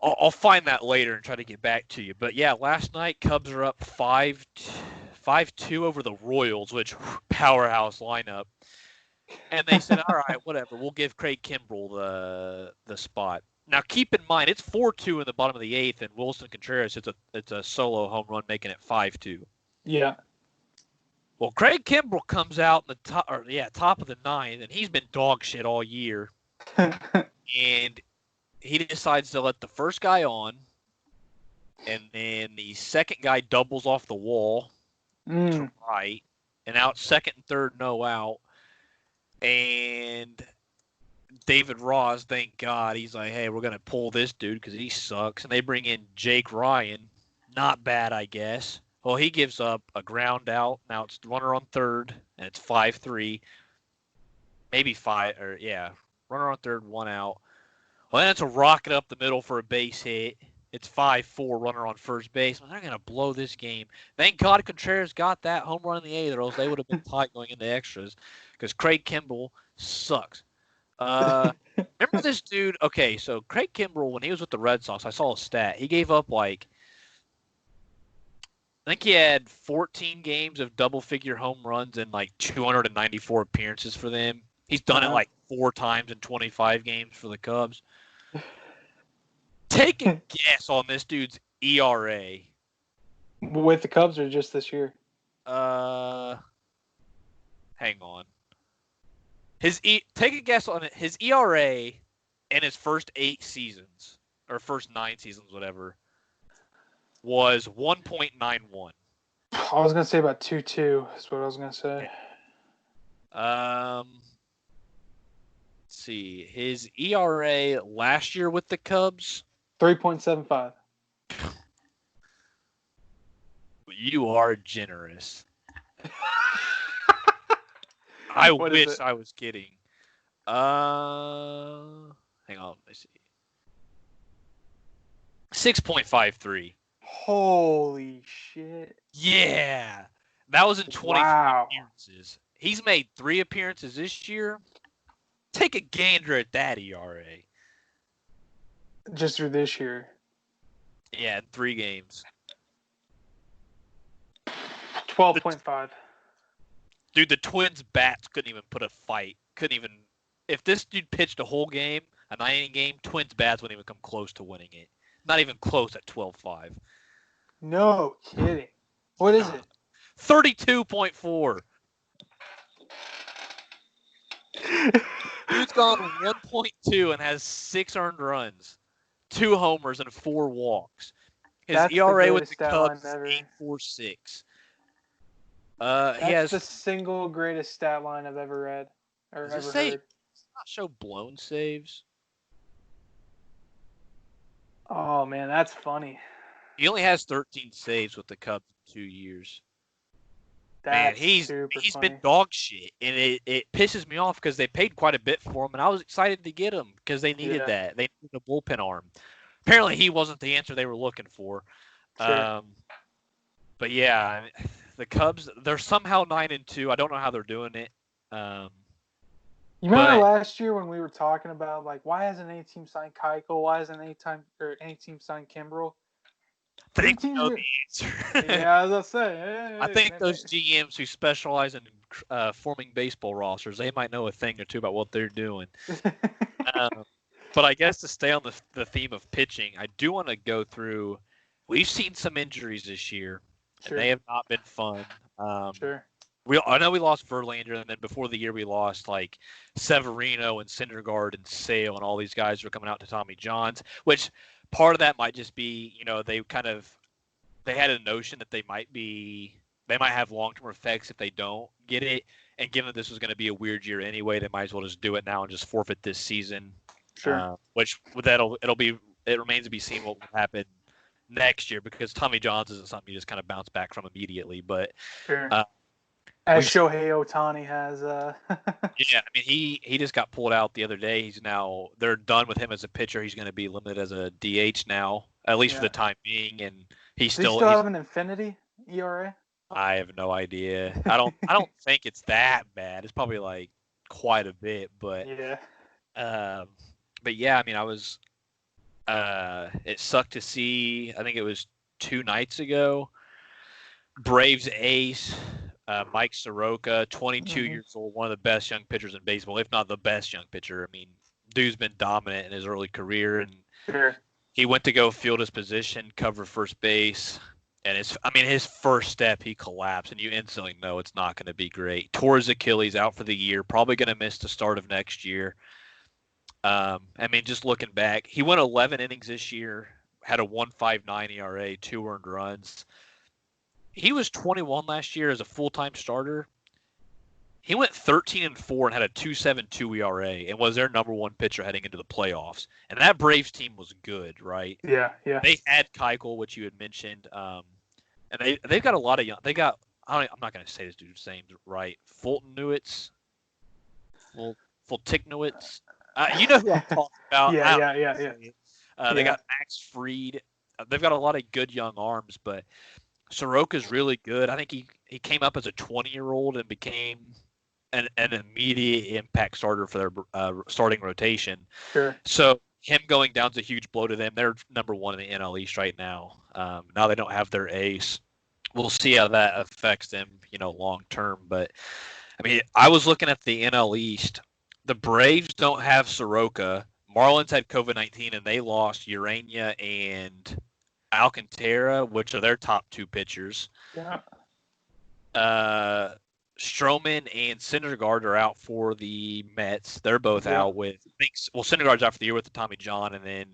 I'll find that later and try to get back to you. But yeah, last night Cubs are up 5-2 over the Royals, which powerhouse lineup. And they said, all right, whatever. We'll give Craig Kimbrell the spot. Now keep in mind it's 4-2 in the bottom of the eighth, and Wilson Contreras it's a solo home run, making it 5-2. Yeah. Well, Craig Kimbrell comes out in the top of the ninth, and he's been dog shit all year. And he decides to let the first guy on, and then the second guy doubles off the wall to right, and out second and third, no out. And David Ross, thank God, he's like, hey, we're going to pull this dude because he sucks. And they bring in Jake Ryan. Not bad, I guess. Well, he gives up a ground out. Now it's runner on third, and it's 5-3. Maybe runner on third, one out. Well, then it's a rocket up the middle for a base hit. It's 5-4, runner on first base. They're going to blow this game. Thank God Contreras got that home run in the eighth, or else they would have been tight going into extras because Craig Kimbrell sucks. Remember this dude? Okay, so Craig Kimbrell, when he was with the Red Sox, I saw a stat. He gave up I think he had 14 games of double-figure home runs and 294 appearances for them. He's done it 4 times in 25 games for the Cubs. Take a guess on this dude's ERA. With the Cubs or just this year? Hang on. Take a guess on it. His ERA in his first 8 seasons, or first 9 seasons, whatever, was 1.91. I was going to say about 2.2 is what I was going to say. Let's see. His ERA last year with the Cubs? 3.75. You are generous. I wish I was kidding. Hang on, let me see. 6.53. Holy shit. Yeah. That was in 24 appearances. He's made 3 appearances this year. Take a gander at that ERA. Just through this year. Yeah, 3 games. 12.5. Dude, the Twins' bats couldn't even put a fight. If this dude pitched a whole game, a 9-inning game, Twins' bats wouldn't even come close to winning it. Not even close at 12.5. No kidding. What is it? 32.4. Dude's gone 1.2 and has 6 earned runs, 2 homers, and 4 walks. His ERA with the Cubs is 8.46. That's the single greatest stat line I've ever read or ever heard. Does it not show blown saves? Oh man, that's funny. He only has 13 saves with the Cubs in 2 years. That's he's been dog shit, and it pisses me off because they paid quite a bit for him, and I was excited to get him because they needed that. They needed a bullpen arm. Apparently, he wasn't the answer they were looking for. Sure. But yeah, the Cubs, they're somehow 9-2. I don't know how they're doing it. You remember last year when we were talking about why hasn't any team signed Keuchel? Why hasn't any team signed Kimbrell? I think you know the answer. Yeah, as I say. I think those GMs who specialize in forming baseball rosters, they might know a thing or two about what they're doing. But I guess to stay on the theme of pitching, I do want to go through. We've seen some injuries this year, and they have not been fun. Sure. I know we lost Verlander, and then before the year we lost Severino and Syndergaard and Sale, and all these guys were coming out to Tommy John's, which part of that might just be, they had a notion that they might have long-term effects if they don't get it. And given that this was going to be a weird year anyway, they might as well just do it now and just forfeit this season. Sure. It remains to be seen what will happen next year because Tommy John's isn't something you just kind of bounce back from immediately. But sure. As Shohei Ohtani has. Yeah, I mean he just got pulled out the other day. They're done with him as a pitcher. He's going to be limited as a DH now. at least for the time being, and Does he still have an infinity ERA? I have no idea. I don't think it's that bad. It's probably like quite a bit, but yeah. But yeah, I mean, it sucked to see. I think it was 2 nights ago. Braves ace Mike Soroka, 22 years old, one of the best young pitchers in baseball, if not the best young pitcher. I mean, dude's been dominant in his early career, and he went to go field his position, cover first base, and his first step he collapsed, and you instantly know it's not going to be great. Tore his Achilles, out for the year, probably going to miss the start of next year. Just looking back, he went 11 innings this year, had a 1.59 ERA, 2 earned runs. He was 21 last year as a full-time starter. He went 13-4 and had a 2.72 ERA and was their number one pitcher heading into the playoffs. And that Braves team was good, right? Yeah. They had Keuchel, which you had mentioned, and they've got a lot of young. They got I'm not going to say this dude's name right. Fultonowitz, Fultiknowitz. You know who I'm talking about. Yeah. They got Max Fried. They've got a lot of good young arms, but Soroka's really good. I think he came up as a 20-year-old and became an immediate impact starter for their starting rotation. Sure. So him going down's a huge blow to them. They're number one in the NL East right now. Now they don't have their ace. We'll see how that affects them, long term. But I mean, I was looking at the NL East. The Braves don't have Soroka. Marlins had COVID-19 and they lost Urania and Alcantara, which are their top 2 pitchers. Yeah. Stroman and Syndergaard are out for the Mets. They're both out with Syndergaard's out for the year with the Tommy John, and then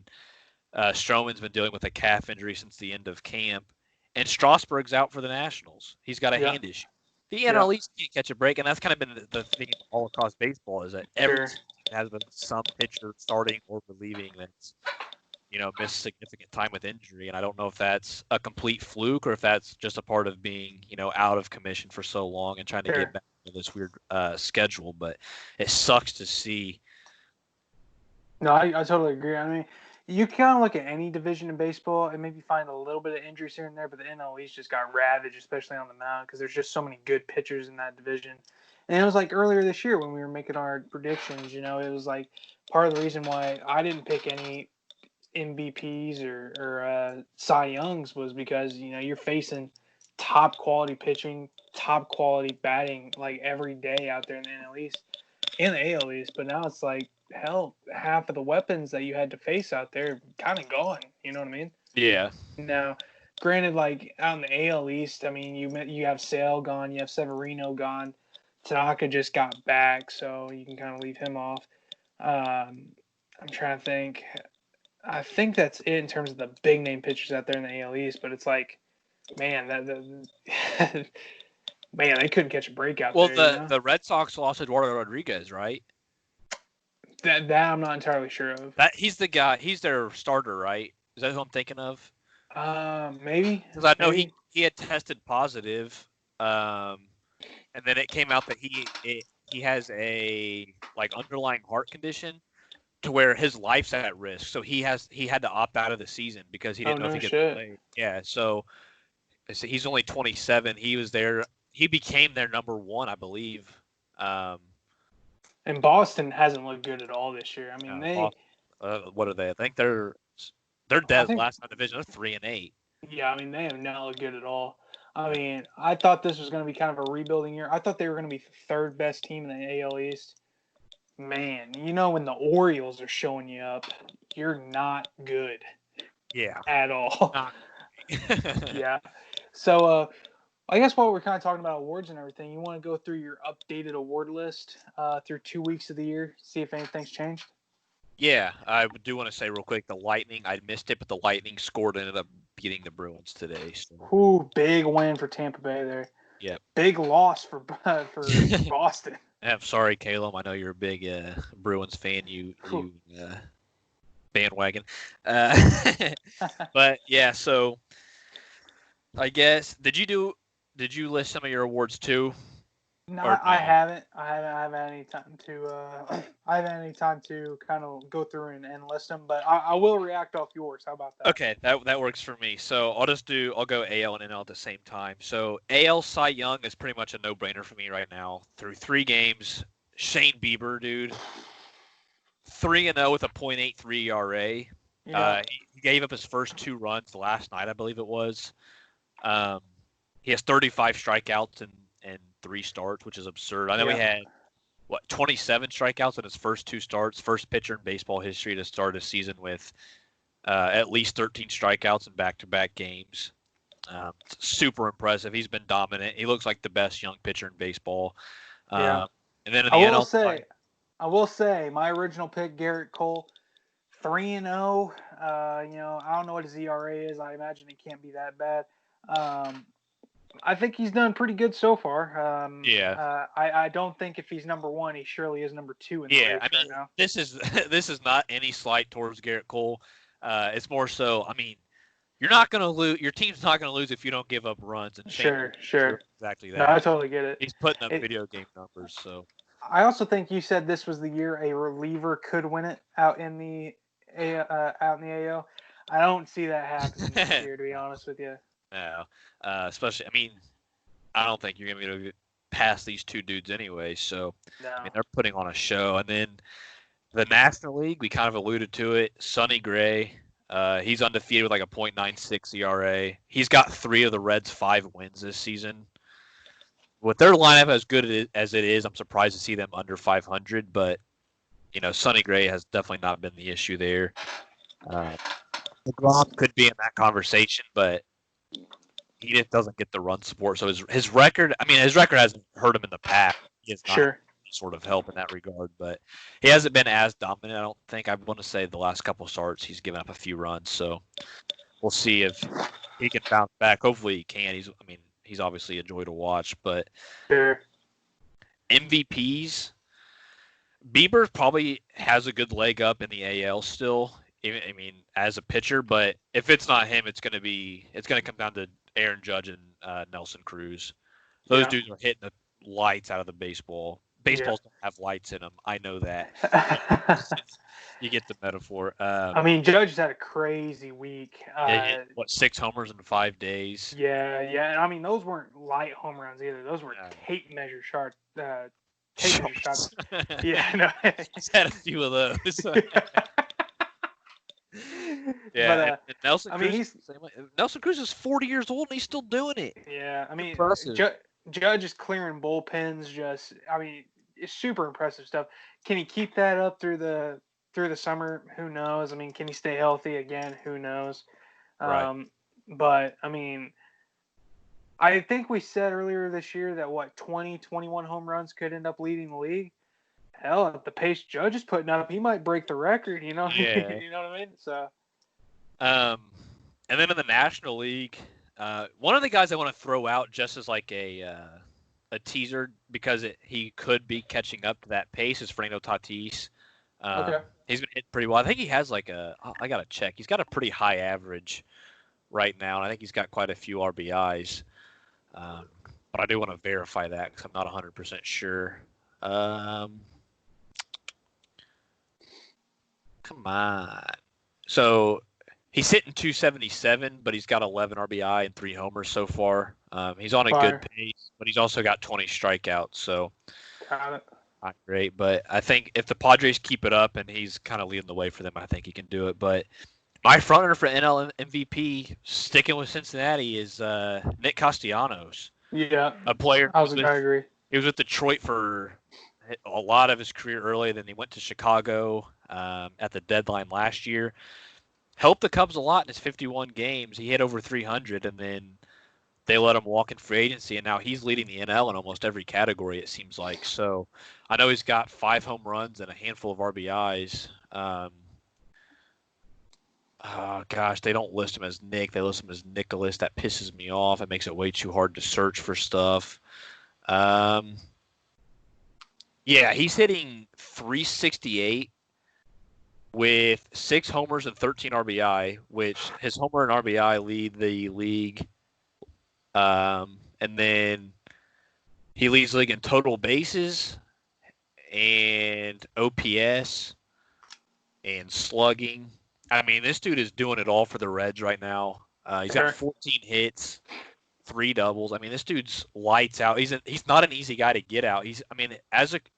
Stroman's been dealing with a calf injury since the end of camp, and Strasburg's out for the Nationals. He's got a hand issue. The NL East can't catch a break, and that's kind of been the thing all across baseball is that every team has been some pitcher starting or relieving that's missed significant time with injury, and I don't know if that's a complete fluke or if that's just a part of being, out of commission for so long and trying to get back to this weird schedule. But it sucks to see. No, I totally agree. I mean, you kind of look at any division in baseball and maybe find a little bit of injuries here and there, but the NL East just got ravaged, especially on the mound, because there's just so many good pitchers in that division. And it was like earlier this year when we were making our predictions, it was like part of the reason why I didn't pick any MVPs or Cy Youngs was because you're facing top quality pitching, top quality batting like every day out there in the NL East and the AL East. But now it's like hell, half of the weapons that you had to face out there kind of gone. You know what I mean? Yeah. Now, granted, like out in the AL East, I mean you have Sale gone, you have Severino gone, Tanaka just got back, so you can kind of leave him off. I'm trying to think. I think that's it in terms of the big name pitchers out there in the AL East, but it's like, man, they couldn't catch a break out there. Well, the Red Sox lost Eduardo Rodriguez, right? That I'm not entirely sure of. He's the guy. He's their starter, right? Is that who I'm thinking of? Maybe. Because I know he had tested positive, and then it came out that he has a underlying heart condition, to where his life's at risk. So he had to opt out of the season because he didn't know if he could play. Yeah. So he's only 27. He became their number one, I believe. And Boston hasn't looked good at all this year. I mean, what are they? I think they're dead last in the division. They're 3-8. Yeah. I mean, they have not looked good at all. I mean, I thought this was going to be kind of a rebuilding year. I thought they were going to be the third best team in the AL East. Man, when the Orioles are showing you up, you're not good. Yeah. At all. Yeah. So, I guess while we're kind of talking about awards and everything, you want to go through your updated award list through 2 weeks of the year, see if anything's changed? Yeah, I do want to say real quick, the Lightning, I missed it, but the Lightning ended up beating the Bruins today. So. Ooh, big win for Tampa Bay there. Yeah. Big loss for Boston. I'm sorry, Caleb. I know you're a big Bruins fan. You bandwagon. But yeah, so I guess did you list some of your awards too? No, Or I no? haven't. I haven't had any time to. I haven't had any time to kind of go through and list them, but I will react off yours. How about that? Okay, that works for me. So I'll go AL and NL at the same time. So AL Cy Young is pretty much a no-brainer for me right now. Through 3 games, Shane Bieber, dude, 3-0 with a .83 ERA. Yeah, He gave up his first 2 runs last night, I believe it was. Um, he has 35 strikeouts and 3 starts, which is absurd. I know he yeah, had 27 strikeouts in his first 2 starts. First pitcher in baseball history to start a season with at least 13 strikeouts in back-to-back games. Super impressive. He's been dominant. He looks like the best young pitcher in baseball. yeah. Um, and then in I the will NL say, side, my original pick, Garrett Cole, 3-0. I don't know what his ERA is. I imagine it can't be that bad. I think he's done pretty good so far. yeah, I don't think if he's number one, he surely is number two in the yeah. race I right mean, now. this is this is not any slight towards Garrett Cole. It's more so. I mean, you're not going to lose. Your team's not going to lose if you don't give up runs. And Shane Sure, Bieber's doing sure. exactly No, I that. totally get it. He's putting up It video game numbers. So I also think you said this was the year a reliever could win it out in the out in the AL. I don't see that happening this year, to be honest with you. no, especially. I mean, I don't think you're going to be able to get past these 2 dudes anyway. So I mean, No. they're putting on a show. And then the National League, we kind of alluded to it. Sonny Gray, he's undefeated with like a .96 ERA. He's got 3 of the Reds' 5 wins this season. With their lineup as good as it is, I'm surprised to see them under 500. But Sonny Gray has definitely not been the issue there. DeGrom could be in that conversation, but he just doesn't get the run support. So his record, I mean, his record hasn't hurt him in the past. He has not had Sure. any sort of help in that regard, but he hasn't been as dominant. I don't think. I want to say the last couple starts he's given up a few runs. So we'll see if he can bounce back. Hopefully he can. He's obviously a joy to watch. But Sure. MVPs, Bieber probably has a good leg up in the AL still. I mean, as a pitcher, but if it's not him, it's going to come down to Aaron Judge and Nelson Cruz. Those Yeah. dudes are hitting the lights out of the baseball. Yeah. Baseballs don't have lights in them. I know that. You get the metaphor. I mean, Judge had a crazy week. They hit, 6 homers in 5 days? Yeah. I mean, those weren't light home runs either. Those were tape measure shots. Yeah, no. He's had a few of those. Yeah, and Nelson I Cruz. mean, Nelson Cruz is 40 years old and he's still doing it. Yeah, I mean, impressive. Judge is clearing bullpens. It's super impressive stuff. Can he keep that up through the summer? Who knows? I mean, can he stay healthy again? Who knows? Right. But I mean, I think we said earlier this year that 20, 21 home runs could end up leading the league. Hell, at the pace Judge is putting up, he might break the record. You know, Yeah. you know what I mean? So, and then in the National League, one of the guys I want to throw out just as like a teaser because he could be catching up to that pace is Fernando Tatis. okay. He's been hitting pretty well. I think he has I got to check. He's got a pretty high average right now, and I think he's got quite a few RBIs. But I do want to verify that because I'm not 100% sure. Come on. So he's hitting .277, but he's got 11 RBI and 3 homers so far. He's on a good pace, but he's also got 20 strikeouts. So Got it. not great, but I think if the Padres keep it up and he's kind of leading the way for them, I think he can do it. But my frontrunner for NL MVP, sticking with Cincinnati, is Nick Castellanos. Yeah, A player. I agree. He was with Detroit for a lot of his career early. Then he went to Chicago at the deadline last year. Helped the Cubs a lot in his 51 games. He hit over 300, and then they let him walk in free agency, and now he's leading the NL in almost every category, it seems like. So I know he's got 5 home runs and a handful of RBIs. Oh, gosh, they don't list him as Nick. They list him as Nicholas. That pisses me off. It makes it way too hard to search for stuff. Yeah, he's hitting .368 with 6 homers and 13 RBI, which his homer and RBI lead the league. And then He leads the league in total bases and OPS and slugging. I mean, this dude is doing it all for the Reds right now. He's got Sure. 14 hits, 3 doubles. I mean, this dude's lights out. He's not an easy guy to get out. In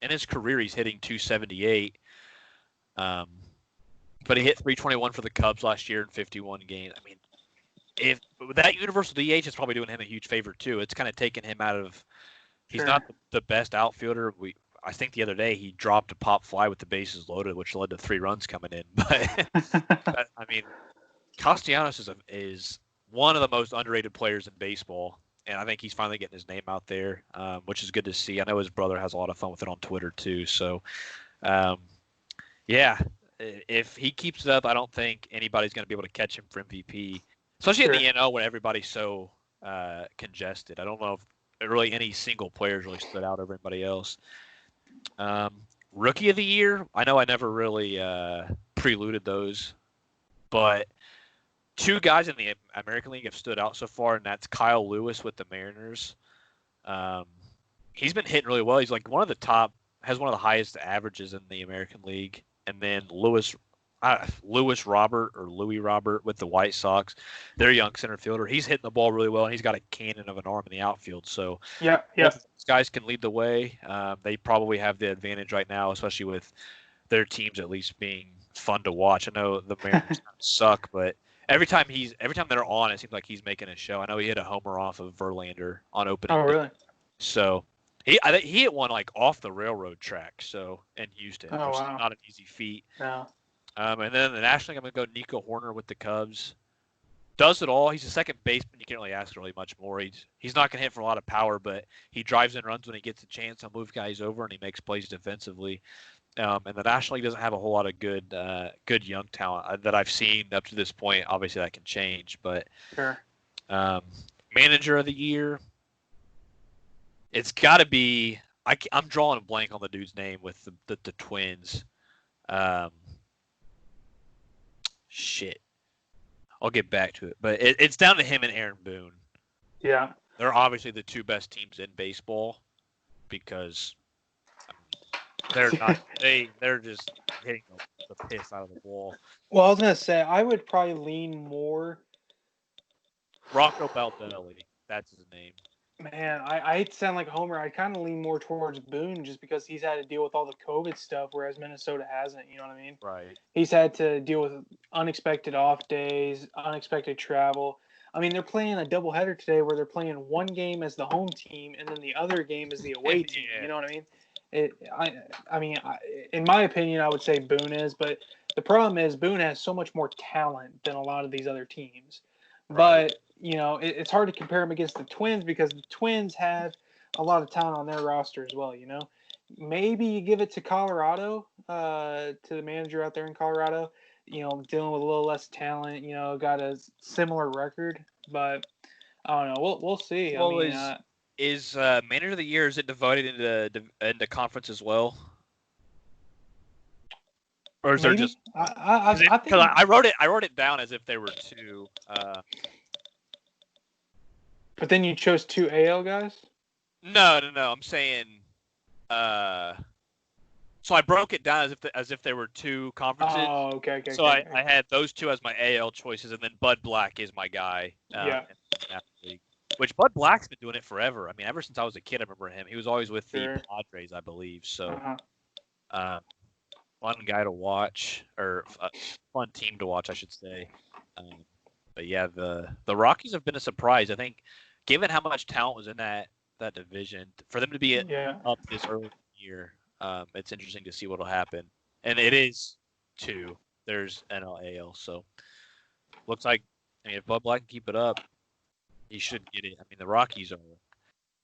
his career, he's hitting 278. But he hit 321 for the Cubs last year in 51 games. I mean, if that universal DH is probably doing him a huge favor too. It's kind of taking him out of. He's Sure. not the best outfielder. I think the other day he dropped a pop fly with the bases loaded, which led to 3 runs coming in. But I mean, Castellanos is one of the most underrated players in baseball, and I think he's finally getting his name out there, which is good to see. I know his brother has a lot of fun with it on Twitter too. So, yeah, if he keeps it up, I don't think anybody's going to be able to catch him for MVP, especially Sure. in the NL when everybody's so congested. I don't know if really any single players really stood out over anybody else. Rookie of the year, I know I never really preluded those, but 2 guys in the American League have stood out so far, and that's Kyle Lewis with the Mariners. He's been hitting really well. He's like has one of the highest averages in the American League. And then Louis Robert with the White Sox, their young center fielder. He's hitting the ball really well, and he's got a cannon of an arm in the outfield. So Yeah. both of these guys can lead the way. They probably have the advantage right now, especially with their teams at least being fun to watch. I know the Mariners suck, but every time they're on, it seems like he's making a show. I know he hit a homer off of Verlander on opening Oh, day. really? So I think he hit one like off the railroad track, so in Houston, Oh, which wow. is not an easy feat. No. And then the National League, I'm going to go Nico Horner with the Cubs. Does it all. He's a second baseman. You can't really ask really much more. He's not going to hit for a lot of power, but he drives in runs when he gets a chance. He'll move guys over, and he makes plays defensively. And the National League doesn't have a whole lot of good young talent that I've seen up to this point. Obviously, that can change, but Sure. Manager of the year, it's got to be. I'm drawing a blank on the dude's name with the Twins. Shit. I'll get back to it. But it's down to him and Aaron Boone. Yeah. They're obviously the 2 best teams in baseball because they're not. They're just hitting the piss out of the ball. Well, I was gonna say I would probably lean more. Rocco Baldelli. That's his name. Man, I hate to sound like a homer. I kind of lean more towards Boone just because he's had to deal with all the COVID stuff, whereas Minnesota hasn't. You know what I mean? Right. He's had to deal with unexpected off days, unexpected travel. I mean, they're playing a doubleheader today where they're playing one game as the home team and then the other game as the away team. Yeah. You know what I mean? In my opinion, I would say Boone is, but the problem is Boone has so much more talent than a lot of these other teams. Right. But it's hard to compare them against the Twins because the Twins have a lot of talent on their roster as well. Maybe you give it to Colorado, to the manager out there in Colorado. Dealing with a little less talent. Got a similar record, but I don't know. We'll see. Well, is Manager of the Year, is it divided into conference as well? Or is there maybe? just I think because I wrote it down as if there were 2. But then you chose 2 AL guys? No. I'm saying, so I broke it down as if there were 2 conferences. Oh, okay. So I had those 2 as my AL choices, and then Bud Black is my guy. Yeah. Which Bud Black's been doing it forever. I mean, ever since I was a kid, I remember him. He was always with Sure. the Padres, I believe. So, Uh-huh. Fun guy to watch, or fun team to watch, I should say. But yeah, the Rockies have been a surprise. I think, given how much talent was in that division, for them to be up this early in the year, it's interesting to see what will happen. And it is 2. There's NL, AL, so looks like if Bud Black can keep it up, he should get it. I mean, the Rockies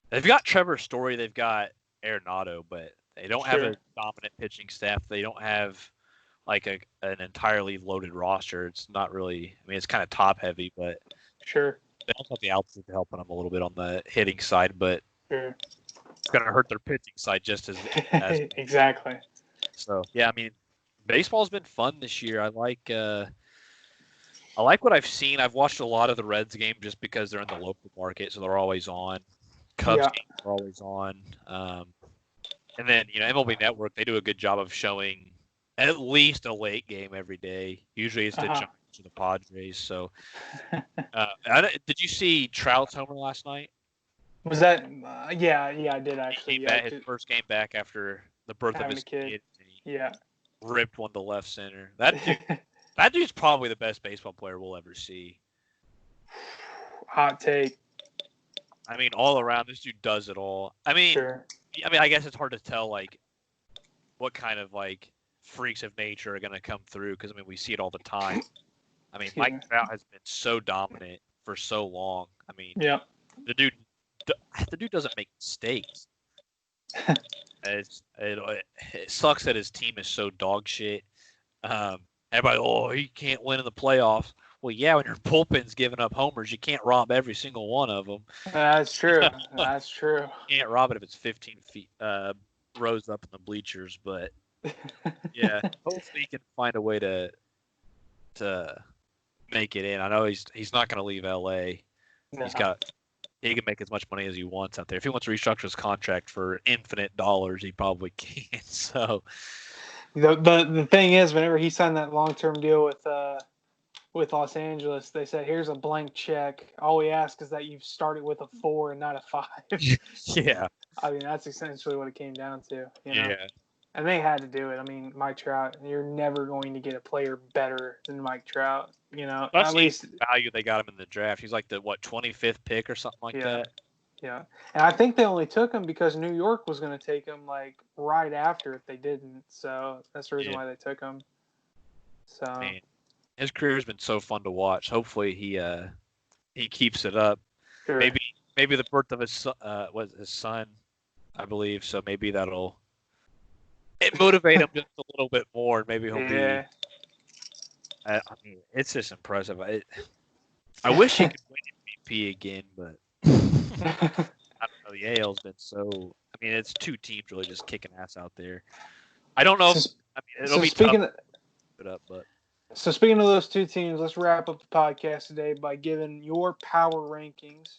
they've got Trevor Story, they've got Arenado, but they don't have a dominant pitching staff. They don't have like an entirely loaded roster. It's not really. I mean, it's kind of top heavy, but Sure. They also have the altitude helping them a little bit on the hitting side, but Sure. it's going to hurt their pitching side just as Exactly. So yeah, I mean, baseball's been fun this year. I like what I've seen. I've watched a lot of the Reds game just because they're in the local market, so they're always on. Cubs games are always on. And then, MLB Network, they do a good job of showing at least a late game every day. Usually it's the Giants or the Padres. So, did you see Trout's homer last night? Was that? Yeah, I did actually. He came back his first game back after the birth of his kid. Yeah. Ripped one to left center. That dude's probably the best baseball player we'll ever see. Hot take. I mean, all around, this dude does it all. I mean, I guess it's hard to tell, like, what kind of, like, freaks of nature are going to come through because, we see it all the time. I mean, Mike Trout has been so dominant for so long. I mean, the dude doesn't make mistakes. It sucks that his team is so dog shit. Everybody, he can't win in the playoffs. Well, yeah, when your bullpen's giving up homers, you can't rob every single one of them. That's true. That's true. You can't rob it if it's 15 feet rows up in the bleachers. But yeah, hopefully he can find a way to make it in. I know he's not going to leave LA. No. He can make as much money as he wants out there. If he wants to restructure his contract for infinite dollars, he probably can. So the thing is, whenever he signed that long-term deal with Los Angeles, they said, "Here's a blank check. All we ask is that you've started with a 4 and not a 5." Yeah. I mean, that's essentially what it came down to. Yeah. And they had to do it. I mean, Mike Trout, you're never going to get a player better than Mike Trout. At least the value they got him in the draft. He's like the 25th pick or something like that. Yeah, and I think they only took him because New York was going to take him like right after if they didn't. So that's the reason why they took him. So man, his career has been so fun to watch. Hopefully he keeps it up. Sure. Maybe the birth of his son, I believe. So maybe that'll motivate him just a little bit more, and maybe he'll be. I mean, it's just impressive. I wish he could win MVP again, but I don't know. The AL's been so. I mean, it's two teams really just kicking ass out there. I don't know. It'll be tough to put up, but. So speaking of those two teams, let's wrap up the podcast today by giving your power rankings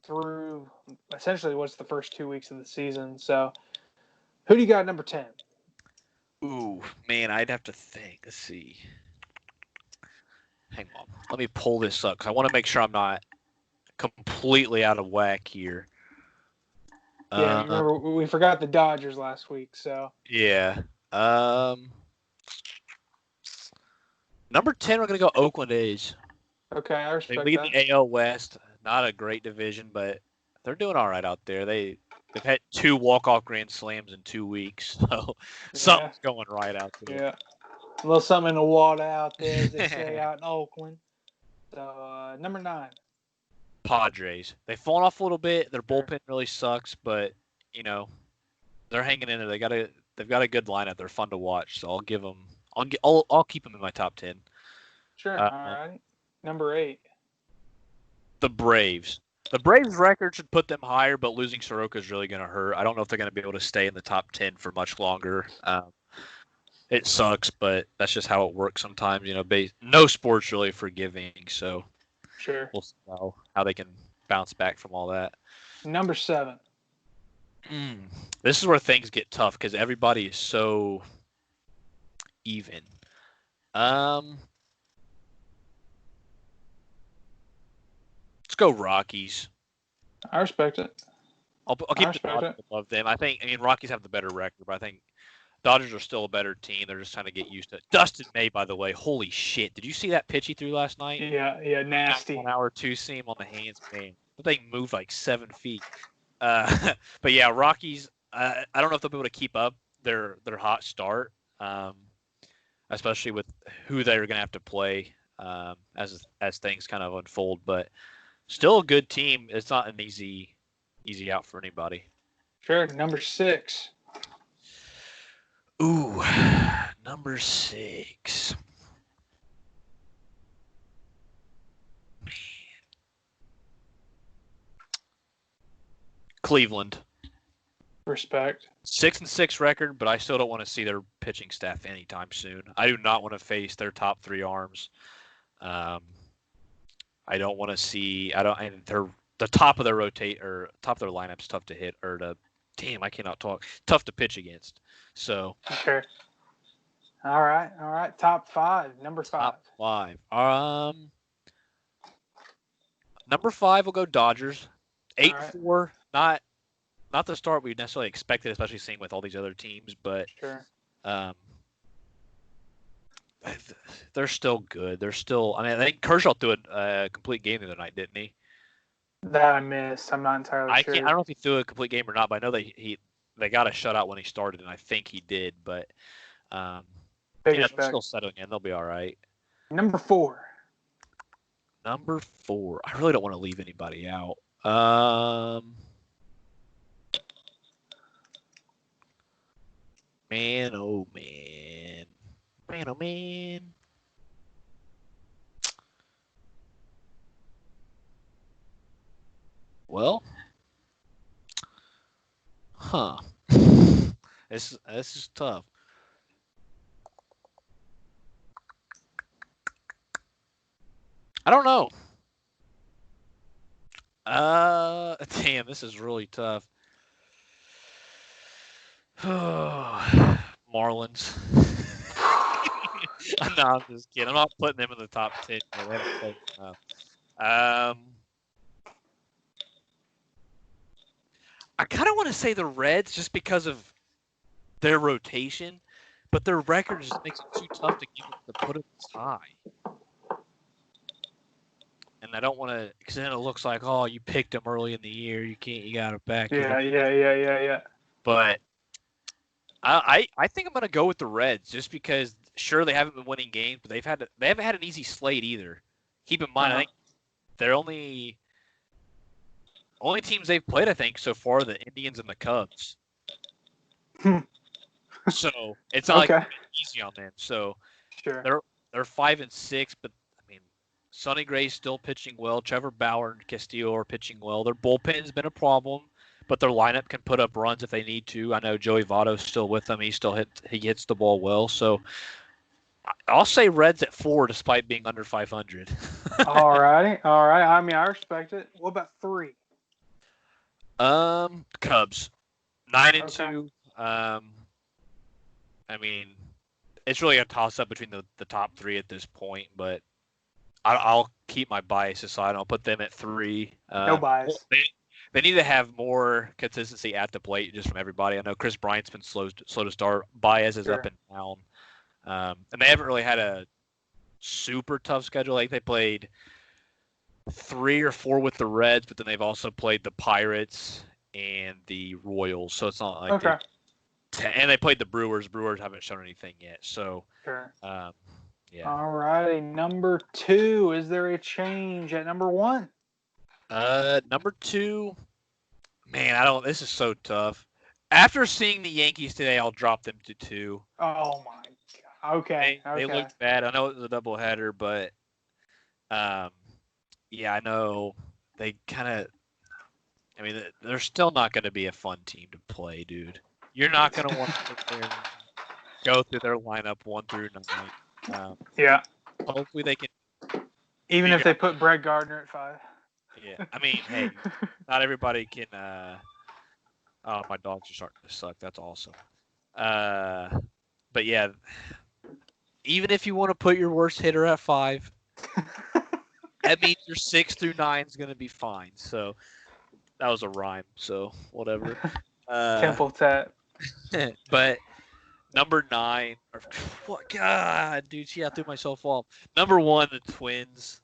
through essentially what's the first 2 weeks of the season. So, who do you got number 10? Ooh, man, I'd have to think. Let's see. Hang on. Let me pull this up because I want to make sure I'm not completely out of whack here. Yeah, remember, we forgot the Dodgers last week, so. Yeah. Number 10, we're going to go Oakland A's. Okay, I respect that. They lead the AL West. Not a great division, but they're doing all right out there. They've had 2 walk-off grand slams in 2 weeks, so something's going right out there. Yeah, a little something in the water out there, as they say out in Oakland. So, number 9. Padres. They've fallen off a little bit. Their bullpen really sucks, but, they're hanging in there. They've got a good lineup. They're fun to watch, so I'll give them – I'll keep them in my top 10. Sure, all right. Number 8. The Braves. The Braves' record should put them higher, but losing Soroka is really going to hurt. I don't know if they're going to be able to stay in the top 10 for much longer. It sucks, but that's just how it works sometimes. No sport's really forgiving, so sure. We'll see how they can bounce back from all that. Number 7. This is where things get tough because everybody is so even. Let's go Rockies. I respect it. I'll keep the Dodgers above them. Rockies have the better record, but I think Dodgers are still a better team. They're just trying to get used to it. Dustin May, by the way, holy shit. Did you see that pitch he threw last night? Yeah, nasty. 1 hour 2 seam on the hands, man. But they moved like 7 feet. But yeah, Rockies, I don't know if they'll be able to keep up their hot start, especially with who they're going to have to play as things kind of unfold. But still a good team. It's not an easy out for anybody. Sure. Number 6. Ooh, number 6. Man. Cleveland. Respect. 6-6 record, but I still don't want to see their pitching staff anytime soon. I do not want to face their top 3 arms. I don't want to see. Their the top of their top of their lineup's tough to hit, or I cannot talk. Tough to pitch against. So Sure. All right. Top 5, number 5. top 5. Number 5 will go Dodgers. 8-4. Not the start we necessarily expected, especially seeing with all these other teams, but Sure. They're still good. They're still. I mean, I think Kershaw threw a complete game the other night, didn't he? That I missed. I'm not entirely sure. I don't know if he threw a complete game or not, but I know they got a shutout when he started, and I think he did. But they're still settling in. They'll be all right. Number 4. Number 4. I really don't want to leave anybody out. Man, oh man. Man, oh man. Well, this is tough. I don't know. Damn, this is really tough. Marlins. No, I'm just kidding. I'm not putting them in the top 10. They haven't played enough. I kind of want to say the Reds just because of their rotation, but their record just makes it too tough to put it this high. And I don't want to, because then it looks like, oh, you picked them early in the year. You got it back. Yeah. But I think I'm going to go with the Reds just because, sure, they haven't been winning games, but they haven't had an easy slate either. Keep in mind, I think they're only teams they've played, I think, so far are the Indians and the Cubs. So it's not like easy on them. So sure. They're 5-6, but I mean, Sonny Gray's still pitching well. Trevor Bauer and Castillo are pitching well. Their bullpen's been a problem, but their lineup can put up runs if they need to. I know Joey Votto's still with them. He hits the ball well. So I'll say Reds at 4 despite being under 500. All right. I mean, I respect it. What about 3? Cubs, 9-2. I mean, it's really a toss-up between the top 3 at this point, but I'll keep my bias aside. I'll put them at 3. No bias. They need to have more consistency at the plate just from everybody. I know Chris Bryant's been slow to start. Baez is up and down. And they haven't really had a super tough schedule. Like they played 3 or 4 with the Reds, but then they've also played the Pirates and the Royals. So it's not like and they played the Brewers. Brewers haven't shown anything yet. So yeah. All righty, number 2. Is there a change at number 1? Number 2, man, this is so tough. After seeing the Yankees today, I'll drop them to 2. Oh my god. Okay. They looked bad. I know it was a doubleheader, but yeah, I know they kind of. I mean, they're still not going to be a fun team to play, dude. You're not going to want to sit there and go through their lineup 1 through 9. Yeah. Hopefully they can. Even if they put Brett Gardner at 5. Yeah, I mean, hey, not everybody can. Oh, my dogs are starting to suck. That's awesome. But yeah, even if you want to put your worst hitter at 5, that means your 6 through 9 is going to be fine. So that was a rhyme. So whatever. Temple tap. But number 9, what? God, dude, see, I threw myself off. Number 1, the Twins.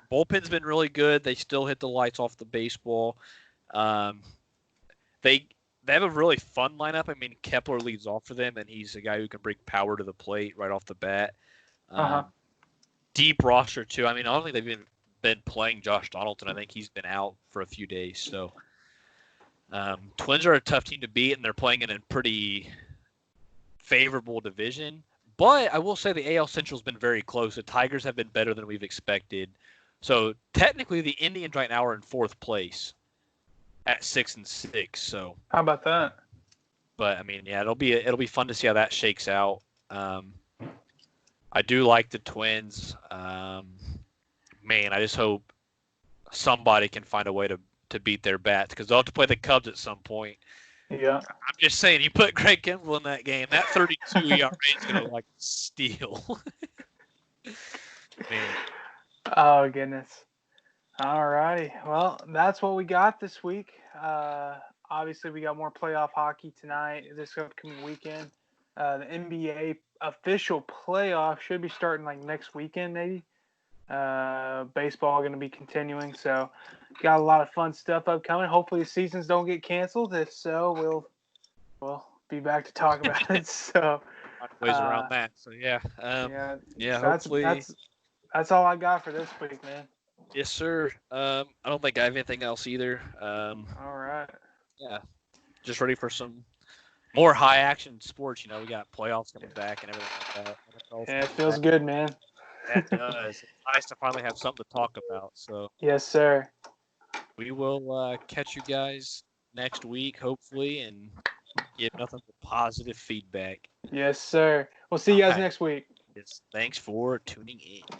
Bullpen's been really good. They still hit the lights off the baseball. They have a really fun lineup. I mean, Kepler leads off for them, and he's a guy who can bring power to the plate right off the bat. Deep roster too. I mean, I don't think they've been playing Josh Donaldson. I think he's been out for a few days. So, Twins are a tough team to beat, and they're playing in a pretty favorable division. But I will say the AL Central's been very close. The Tigers have been better than we've expected. So technically, the Indians right now are in 4th place at 6-6. So how about that? But I mean, yeah, it'll be fun to see how that shakes out. I do like the Twins. Man, I just hope somebody can find a way to beat their bats because they'll have to play the Cubs at some point. Yeah. I'm just saying, you put Greg Kimbrell in that game, that 32 ERA is going to look like steal. Man. Oh goodness. All righty. Well, that's what we got this week. Obviously, we got more playoff hockey tonight, this upcoming weekend. The NBA official playoff should be starting like next weekend, maybe. Baseball going to be continuing, so got a lot of fun stuff upcoming. Hopefully, the seasons don't get canceled. If so, we'll be back to talk about it. So, Find ways around that. So yeah, yeah. So hopefully. that's all I got for this week, man. Yes, sir. I don't think I have anything else either. All right. Yeah, just ready for some more high action sports. You know, we got playoffs coming back and everything like that. NFL's Yeah, it coming feels back. good, man. That does. It's nice to finally have something to talk about. So Yes, sir. we will catch you guys next week, hopefully, and give nothing but positive feedback. Yes, sir. We'll see All you guys right. next week. Yes. Thanks for tuning in.